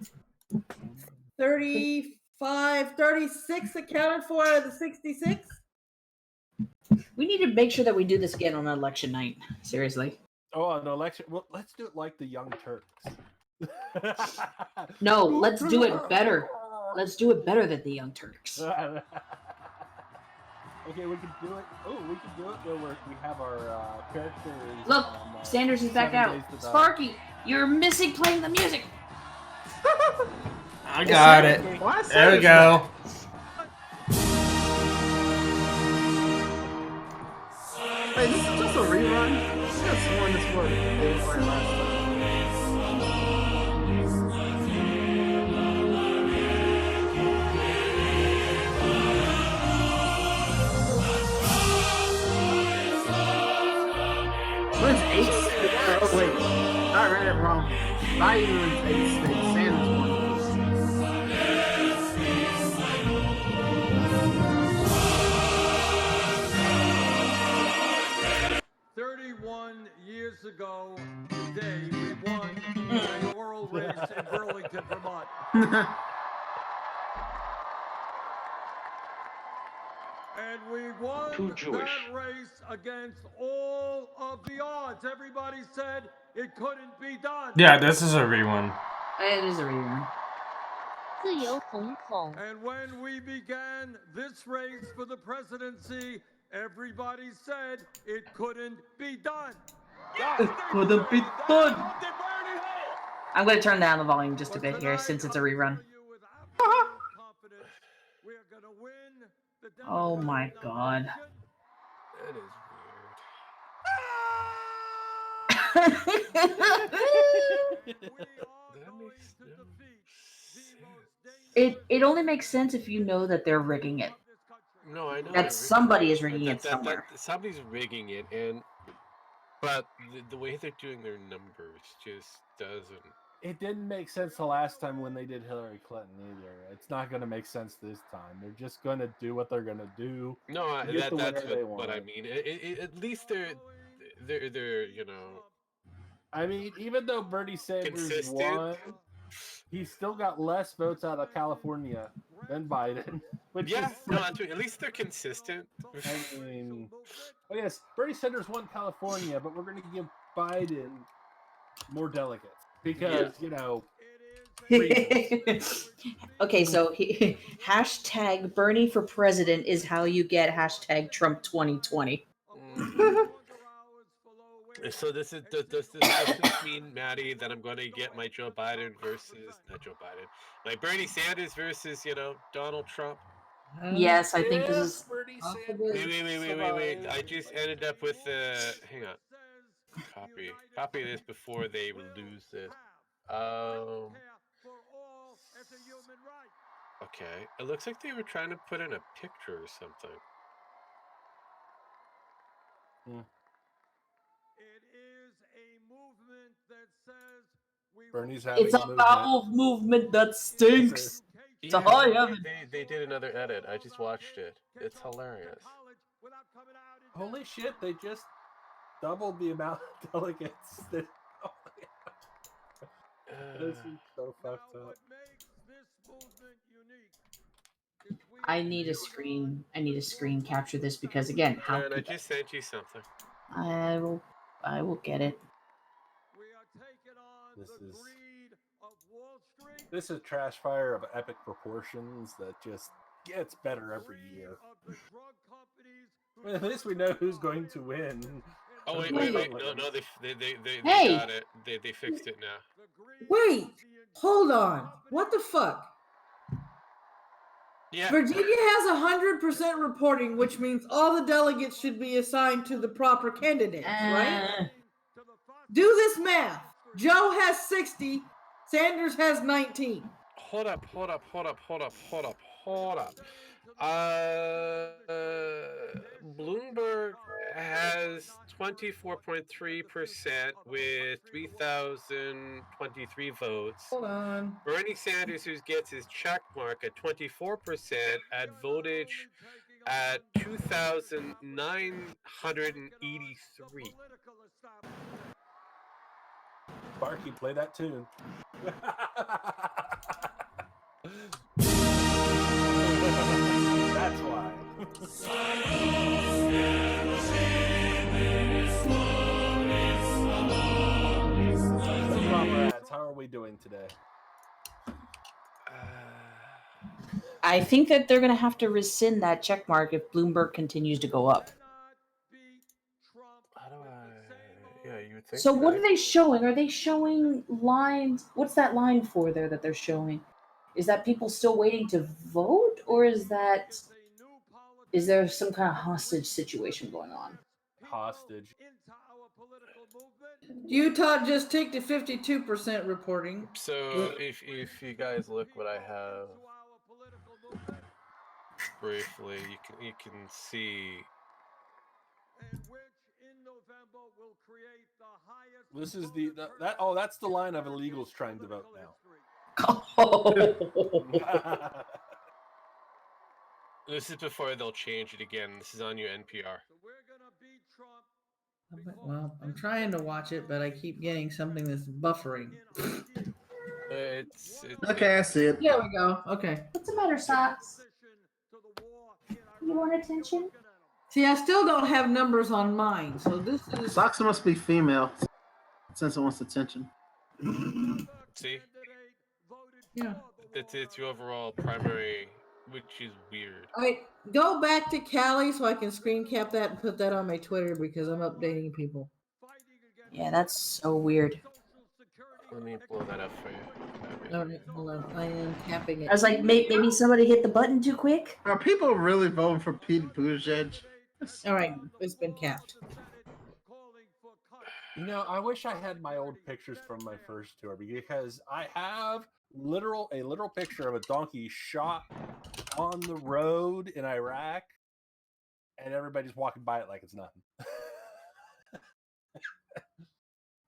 S1: 35, 36 accounted for out of the 66.
S7: We need to make sure that we do this again on election night. Seriously.
S12: Oh, on election. Well, let's do it like the Young Turks.
S7: No, let's do it better. Let's do it better than the Young Turks.
S12: Okay, we can do it. Oh, we can do it where we have our characters.
S7: Look, Sanders is back
S12: 7
S7: out.
S12: days to die.
S7: Sparky, you're missing playing the music.
S3: I got it. There we go.
S5: Wait, this is just a rerun? I could have sworn this was they were playing last time. When's 8 states? Oh, wait. I read it wrong. Biden's 8 states. Sanders won.
S6: 31 years ago today, we won the mayoral race in Burlington, Vermont. And we won
S15: Too Jewish.
S6: that race against all of the odds. Everybody said it couldn't be done.
S3: Yeah, this is a rerun.
S7: It is a rerun.
S6: And when we began this race for the presidency, everybody said it couldn't be done.
S7: It couldn't be done. I'm going to turn down the volume just a bit here since it's a rerun. Oh my god.
S16: That is
S7: It only makes sense if you know that they're rigging it.
S16: No, I know.
S7: That
S16: they're
S7: somebody is
S16: rigging
S7: rigging it somewhere.
S16: Somebody's rigging it, but the way they're doing their numbers just doesn't.
S12: It didn't make sense the last time when they did Hillary Clinton either. It's not going to make sense this time. They're just going to do what they're going to do.
S16: No,
S12: to get the
S16: that's
S12: winner they
S16: what I
S12: want.
S16: mean. At least they're you know.
S12: I mean, even though Bernie Sanders
S16: Consistent.
S12: won, he still got less votes out of California than Biden. Which
S16: Yeah,
S12: is,
S16: no, that's right. At least they're consistent.
S12: I mean, oh yes, Bernie Sanders won California, but we're going to give Biden more delegates because you know.
S7: Okay, so hashtag Bernie for president is how you get hashtag Trump 2020.
S16: So does this mean, Maddie, that I'm going to get my Joe Biden versus not Joe Biden, my Bernie Sanders versus Donald Trump?
S7: Yes, I think this is.
S16: Wait. I just ended up with hang on. Copy this before they lose this. Okay. It looks like they were trying to put in a picture or something.
S6: It is a movement that says
S12: Bernie's having
S7: It's a bowel movement that stinks. It's a high heaven.
S16: They did another edit. I just watched it. It's hilarious.
S12: Holy shit! They just doubled the amount of delegates. That, this is so fucked up.
S7: I need a screen capture this because again, how
S16: And I just sent you something.
S7: I will get it.
S12: This is trash fire of epic proportions that just gets better every year. At least we know who's going to win.
S16: Oh wait, no, they
S1: Hey!
S16: got it. They fixed it now.
S1: Wait, hold on. What the fuck?
S16: Yeah.
S1: Virginia has 100% reporting, which means all the delegates should be assigned to the proper candidates, right? Do this math. Joe has 60, Sanders has 19.
S16: Hold up. Bloomberg has 24.3% with 3,023 votes.
S1: Hold on.
S16: Bernie Sanders, who gets his check mark at 24%, at votage at 2,983.
S12: Sparky, play that tune. That's why. Comrades, how are we doing today?
S7: I think that they're going to have to rescind that check mark if Bloomberg continues to go up.
S16: Yeah, you would think.
S7: So what
S16: right?
S7: are they showing? Are they showing lines? What's that line for there that they're showing? Is that people still waiting to vote, or is there some kind of hostage situation going on?
S12: Hostage.
S1: Utah just ticked to 52% reporting.
S16: So if you guys look what I have briefly, you can see.
S12: This is that's the line of illegals trying to vote now.
S16: This is before they'll change it again. This is on your NPR.
S1: Well, I'm trying to watch it, but I keep getting something that's buffering.
S16: It's
S5: Okay, I see it.
S1: There we go. Okay.
S7: What's the matter, Socks? You want attention?
S1: See, I still don't have numbers on mine, so this is.
S5: Socks must be female, since it wants attention.
S16: See?
S1: Yeah.
S16: It's your overall primary, which is weird.
S1: All right, go back to Cali so I can screen cap that and put that on my Twitter because I'm updating people.
S7: Yeah, that's so weird.
S16: Let me blow that up for you.
S1: All right, hold on. I am capping it.
S7: I was like, maybe somebody hit the button too quick.
S5: Are people really voting for Pete Buttigieg?
S1: All right, it's been capped.
S12: You know, I wish I had my old pictures from my first tour because I have a literal picture of a donkey shot on the road in Iraq, and everybody's walking by it like it's nothing.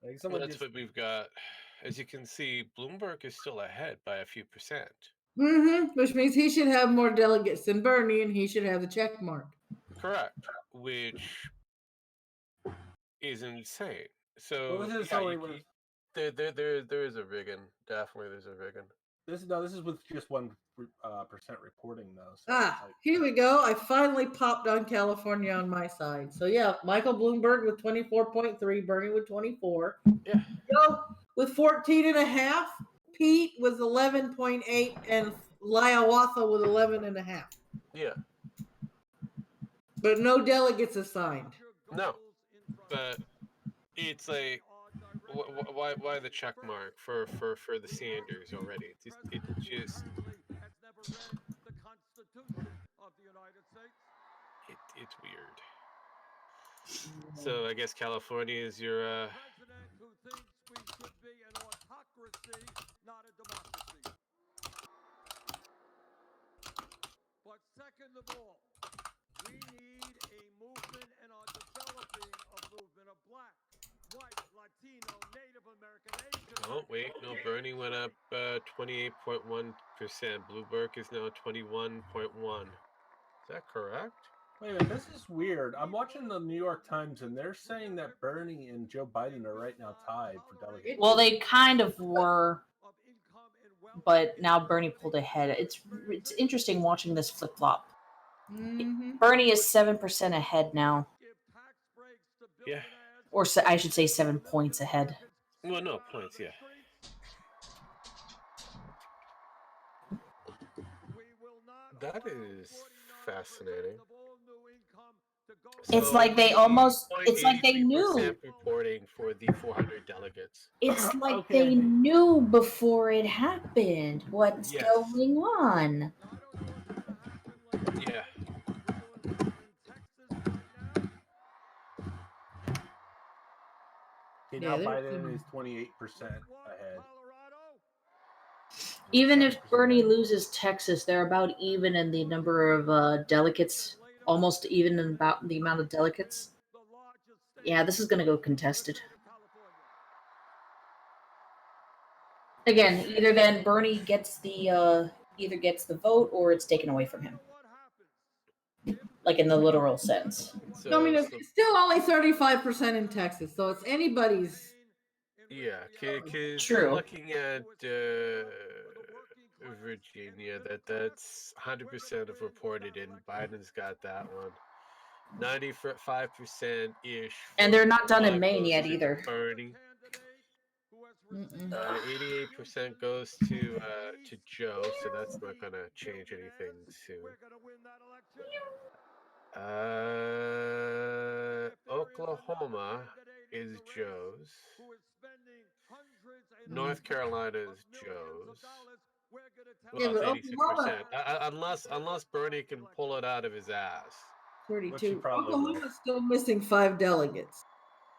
S12: Like
S16: Well, that's what we've got. As you can see, Bloomberg is still ahead by a few percent.
S1: Which means he should have more delegates than Bernie, and he should have the check mark.
S16: Correct. Which is insane. So
S12: Well, this is
S16: yeah,
S12: only
S16: there is a rigging. Definitely, there's a rigging.
S12: This is with just 1% reporting though. So
S1: Here we go. I finally popped on California on my side. So yeah, Michael Bloomberg with 24.3, Bernie with 24.
S16: Yeah.
S1: Joe with 14.5, Pete with 11.8, and Liawatha with 11.5.
S16: Yeah.
S1: But no delegates assigned.
S16: No. But it's like, why the check mark for the Sanders already? It's just it's weird. So I guess California is your
S6: But second of all, we need a movement and are developing a movement of black, white, Latino, Native American, Asian.
S16: Oh wait, no, Bernie went up 28.1%. Bloomberg is now 21.1. Is that correct?
S12: wait a minute, this is weird. I'm watching the New York Times, and they're saying that Bernie and Joe Biden are right now tied for delegates.
S7: Well, they kind of were, but now Bernie pulled ahead. It's interesting watching this flip flop. Bernie is 7% ahead now.
S16: Yeah.
S7: Or I should say 7 points ahead.
S16: Well, no points. Yeah. That is fascinating.
S7: It's like they it's like they knew.
S16: Reporting for the 400 delegates.
S7: It's like they knew before it happened what's going on.
S16: Yeah.
S12: Okay, now Biden is 28% ahead.
S7: Even if Bernie loses Texas, they're about even in the number of delegates, almost even in about the amount of delegates. Yeah, this is going to go contested. Again, either then Bernie gets the either gets the vote or it's taken away from him. Like in the literal sense.
S1: I mean, it's still only 35% in Texas, so it's anybody's.
S16: Yeah, because
S7: True.
S16: looking at Virginia, that's 100% of reported in. Biden's got that one. 95% ish.
S7: And they're not done in Maine yet either.
S16: Bernie. 88% goes to Joe, so that's not gonna change anything soon. Oklahoma is Joe's. North Carolina is Joe's. Well, it's 86%. Unless Bernie can pull it out of his ass.
S1: 32. Oklahoma's still missing 5 delegates.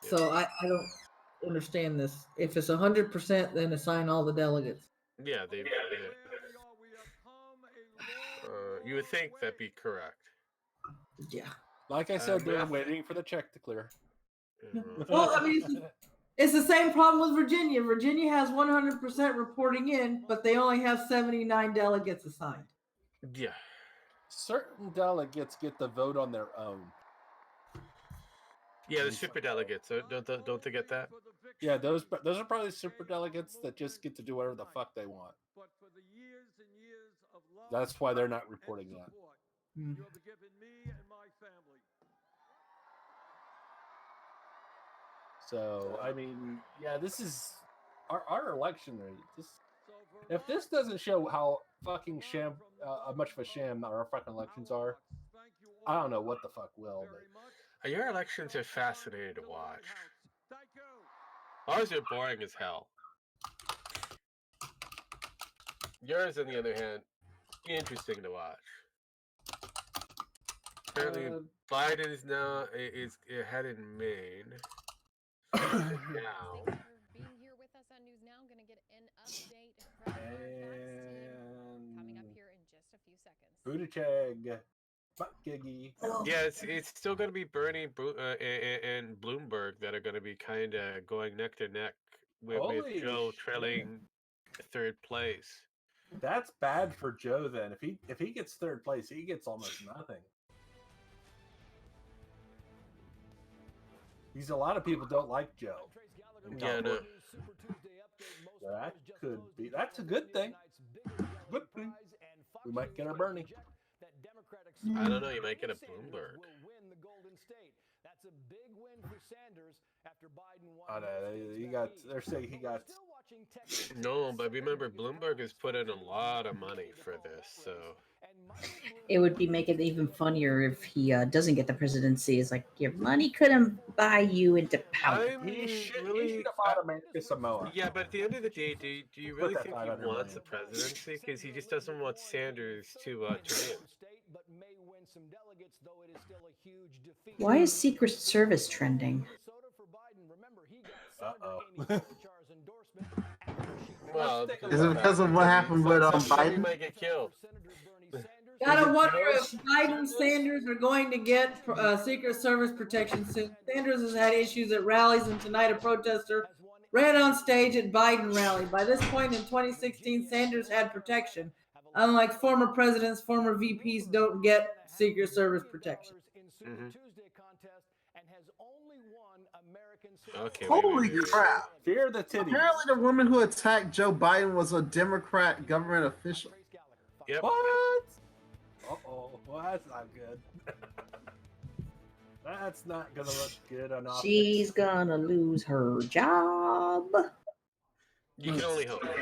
S1: So I don't understand this. If it's 100%, then assign all the delegates.
S16: Yeah, you would think that'd be correct.
S1: Yeah.
S12: Like I said, they're waiting for the check to clear.
S1: Well, I mean, it's the same problem with Virginia. Virginia has 100% reporting in, but they only have 79 delegates assigned.
S16: Yeah.
S12: Certain delegates get the vote on their own.
S16: Yeah, the super delegates. Don't they get that?
S12: Yeah, those are probably super delegates that just get to do whatever the fuck they want. That's why they're not reporting yet. So, I mean, yeah, this is our election rate. If this doesn't show how fucking much of a sham our fucking elections are, I don't know what the fuck will. But
S16: your elections are fascinating to watch. Ours are boring as hell. Yours, on the other hand, interesting to watch. Apparently, Biden is now is ahead in Maine. Now.
S11: Being here with us on News Now, I'm going to get an update from our team coming up here in just a few seconds.
S12: Buttigieg, Giggy.
S16: Yeah, it's still going to be Bernie and Bloomberg that are going to be kind of going neck to neck with Joe trailing third place.
S12: That's bad for Joe then. If he gets third place, he gets almost nothing. Because a lot of people don't like Joe.
S16: Yeah, no.
S12: That's a good thing. Good thing. We might get a Bernie.
S16: I don't know, you might get a Bloomberg.
S14: That's a big win for Sanders after Biden won.
S12: Oh, no, they're saying he got.
S16: No, but remember, Bloomberg has put in a lot of money for this, so.
S7: It would be make it even funnier if he doesn't get the presidency. It's like your money couldn't buy you into power.
S12: He should have fought America Samoa.
S16: Yeah, but at the end of the day, do you really think he wants the presidency? Because he just doesn't want Sanders to win.
S7: Why is Secret Service trending?
S16: Well,
S5: is it because of what happened with Biden?
S16: He might get killed.
S1: Gotta wonder if Biden and Sanders are going to get Secret Service protection soon. Sanders has had issues at rallies, and tonight a protester ran on stage at Biden rally. By this point in 2016, Sanders had protection. Unlike former presidents, former VPs don't get Secret Service protection.
S16: Mm-hmm. Okay.
S5: Holy crap!
S12: Fear the titties.
S5: Apparently, the woman who attacked Joe Biden was a Democrat government official.
S16: Yep.
S12: What? Uh-oh. Well, that's not good. That's not gonna look good on optics.
S7: She's gonna lose her job.
S16: You can only hope.
S11: Wait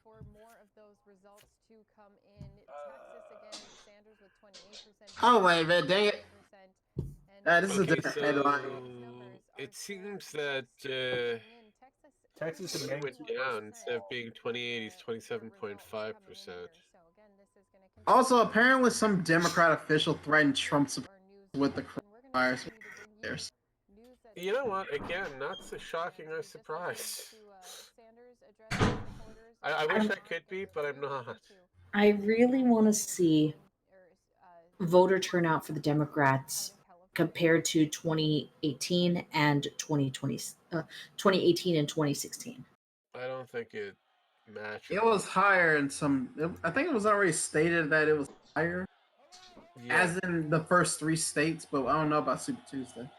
S11: for more of those results to come in. Texas again, Sanders with 28%.
S5: Oh wait, man, dang it! This is a different headline.
S16: It seems that
S12: Texas
S16: went down instead of being 28, he's 27.5%.
S5: Also, apparently, some Democrat official threatened Trump with the coronavirus.
S16: You know what? Again, not so shocking or surprised. I wish I could be, but I'm not.
S7: I really want to see voter turnout for the Democrats compared to 2018 and 2020, 2018 and 2016.
S16: I don't think it matched.
S5: It was higher in some. I think it was already stated that it was higher, as in the first 3 states, but I don't know about Super Tuesday.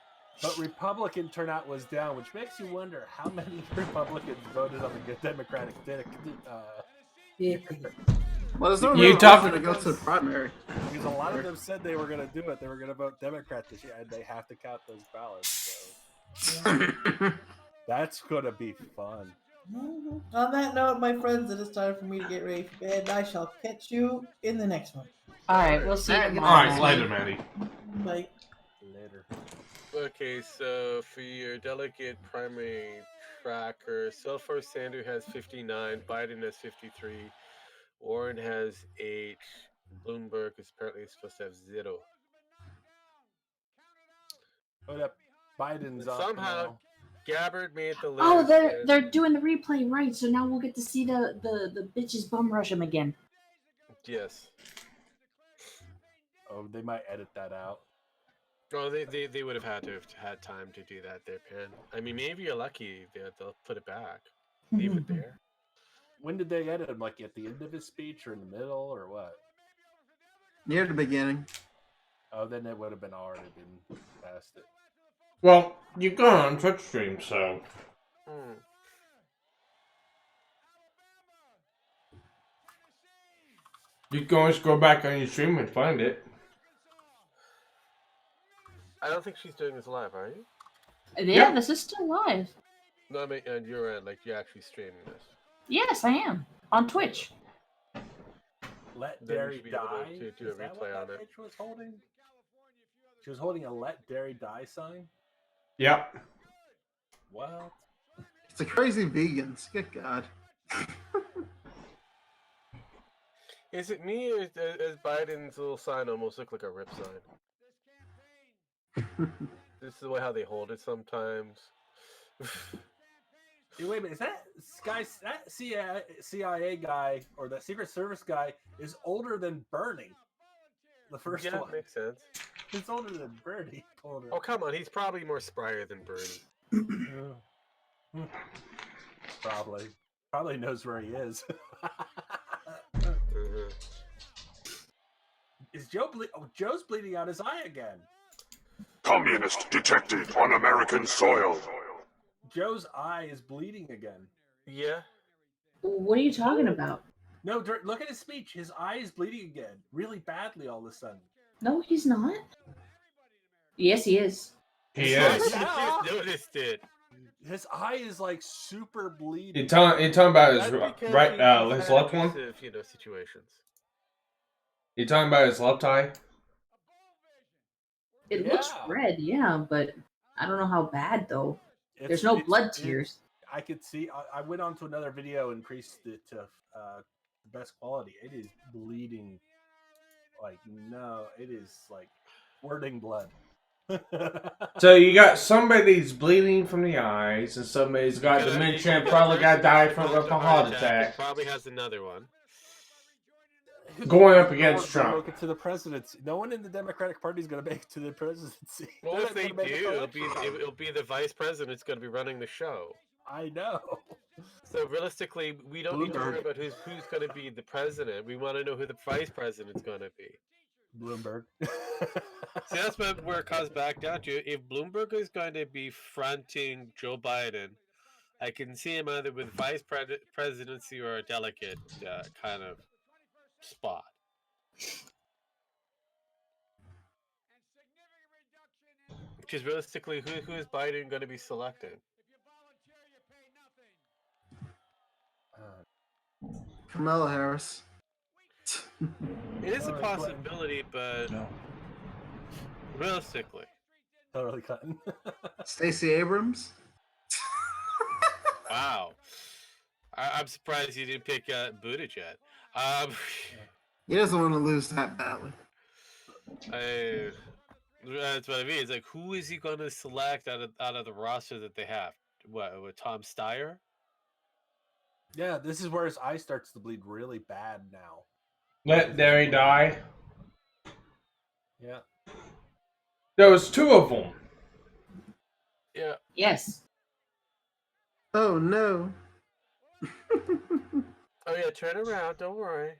S12: But Republican turnout was down, which makes you wonder how many Republicans voted on the Democratic
S5: Well, there's no
S3: You
S5: real
S3: talk-
S5: reason to go to the primary.
S12: Because a lot of them said they were going to do it. They were going to vote Democrat this year, and they have to count those ballots. So. That's going to be fun.
S1: On that note, my friends, it is time for me to get ready for bed. I shall catch you in the next one.
S7: All right, we'll see you
S3: All
S7: tomorrow.
S3: right, later, Maddie.
S1: Bye.
S12: Later.
S16: Okay, so for your delegate primary tracker, so far Sanders has 59, Biden has 53, Warren has 8, Bloomberg is apparently supposed to have 0.
S12: Hold up. Biden's up
S16: Somehow,
S12: now.
S16: Gabbard made the list.
S7: Oh,
S16: and-
S7: they're doing the replay, right? So now we'll get to see the bitches bum rush him again.
S16: Yes.
S12: Oh, they might edit that out.
S16: Well, they would have had time to do that there, Pan. I mean, maybe you're lucky they'll put it back. Leave it there.
S12: When did they edit him? Like at the end of his speech or in the middle or what?
S5: Near the beginning.
S12: Oh, then it would have been already been past it.
S3: Well, you've gone on Twitch stream, so. You can always go back on your stream and find it.
S16: I don't think she's doing this live, are you?
S7: Yeah, this is still live.
S16: No, I mean, on your end, like you're actually streaming this.
S7: Yes, I am on Twitch.
S12: Let
S16: Then you
S12: Derry
S16: should be able
S12: die.
S16: to do a
S12: Is that
S16: replay
S12: what
S16: on
S12: that
S16: it.
S12: bitch was holding? She was holding a "Let Derry Die" sign.
S3: Yep.
S12: What?
S5: It's a crazy vegans. Good God.
S16: Is it me or does Biden's little sign almost look like a rip sign? This is the way how they hold it sometimes.
S12: Hey, wait a minute. Is that guy, that CIA guy or that Secret Service guy is older than Bernie? The first
S16: Yeah,
S12: one.
S16: makes sense.
S12: He's older than Bernie. Older.
S16: Oh, come on. He's probably more sprier than Bernie.
S12: Probably knows where he is. Is Joe Joe's bleeding out his eye again.
S8: Communist detected on American soil.
S12: Joe's eye is bleeding again.
S16: Yeah.
S7: What are you talking about?
S12: No, look at his speech. His eye is bleeding again, really badly all of a sudden.
S7: No, he's not. Yes, he is.
S3: He
S16: I
S3: is.
S16: just noticed it.
S12: His eye is like super bleeding.
S3: You talking about his
S16: That's because
S3: right,
S16: he's
S3: his
S16: had
S3: left one?
S16: abusive, situations.
S3: You talking about his left eye?
S7: It looks red, yeah, but I don't know how bad though. There's no blood tears.
S12: I could see. I went on to another video, increased it to the best quality. It is bleeding. Like no, it is like squirting blood.
S3: So you got somebody's bleeding from the eyes, and somebody's got dementia, and probably got died from a heart attack.
S16: Probably has another one.
S3: Going up against
S12: No one will
S3: Trump.
S12: make it to the presidency. No one in the Democratic Party is going to make it to the presidency.
S16: Well,
S12: They're
S16: if
S12: not
S16: they
S12: gonna make it
S16: do,
S12: to
S16: it'll be the vice president that's going to be running the show.
S12: I know.
S16: So realistically, we don't need to worry about who's going to be the president. We want to know who the vice president's going to be.
S12: Bloomberg.
S16: See, that's where it comes back down to. If Bloomberg is going to be fronting Joe Biden, I can see him either with vice presidency or a delegate kind of spot. Because realistically, who is Biden going to be selecting?
S5: Kamala Harris.
S16: It is a possibility, but realistically.
S12: Totally cutting.
S5: Stacey Abrams.
S16: Wow. I'm surprised you didn't pick Buttigieg.
S5: He doesn't want to lose that badly.
S16: That's what I mean. It's like, who is he going to select out of the roster that they have? What, with Tom Steyer?
S12: Yeah, this is where his eye starts to bleed really bad now.
S3: Let Derry die.
S12: Yeah.
S3: There was 2 of them.
S16: Yeah.
S7: Yes.
S5: Oh no.
S16: Oh yeah, turn around. Don't worry.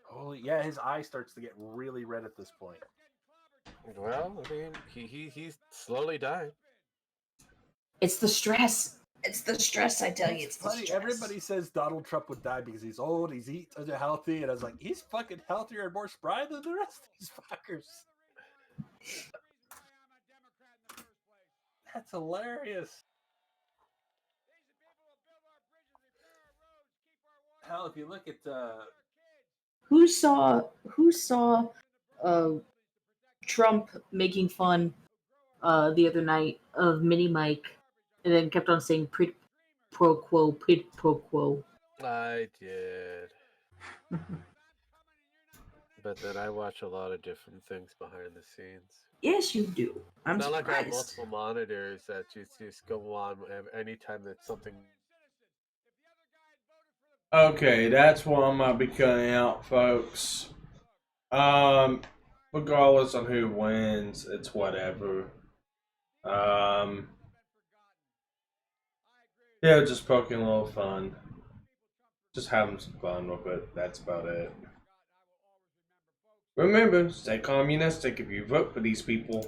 S12: Holy, yeah, his eye starts to get really red at this point.
S16: Well, I mean, he's slowly dying.
S7: It's the stress. It's the stress, I tell you. It's the
S12: Funny,
S7: stress.
S12: everybody says Donald Trump would die because he's old, he's healthy, and I was like, he's fucking healthier and more spry than the rest of these fuckers. That's hilarious. Hell, if you look at
S7: Who saw Trump making fun the other night of Mini Mike and then kept on saying quid pro quo.
S16: I did. But then I watch a lot of different things behind the scenes.
S7: Yes, you do. I'm
S16: Not like I have
S7: surprised.
S16: multiple monitors that just go on anytime that something.
S3: Okay, that's what I'm gonna be cutting out, folks. Regardless on who wins, it's whatever. Yeah, just poking a little fun. Just having some fun with it. That's about it. Remember, stay communistic if you vote for these people.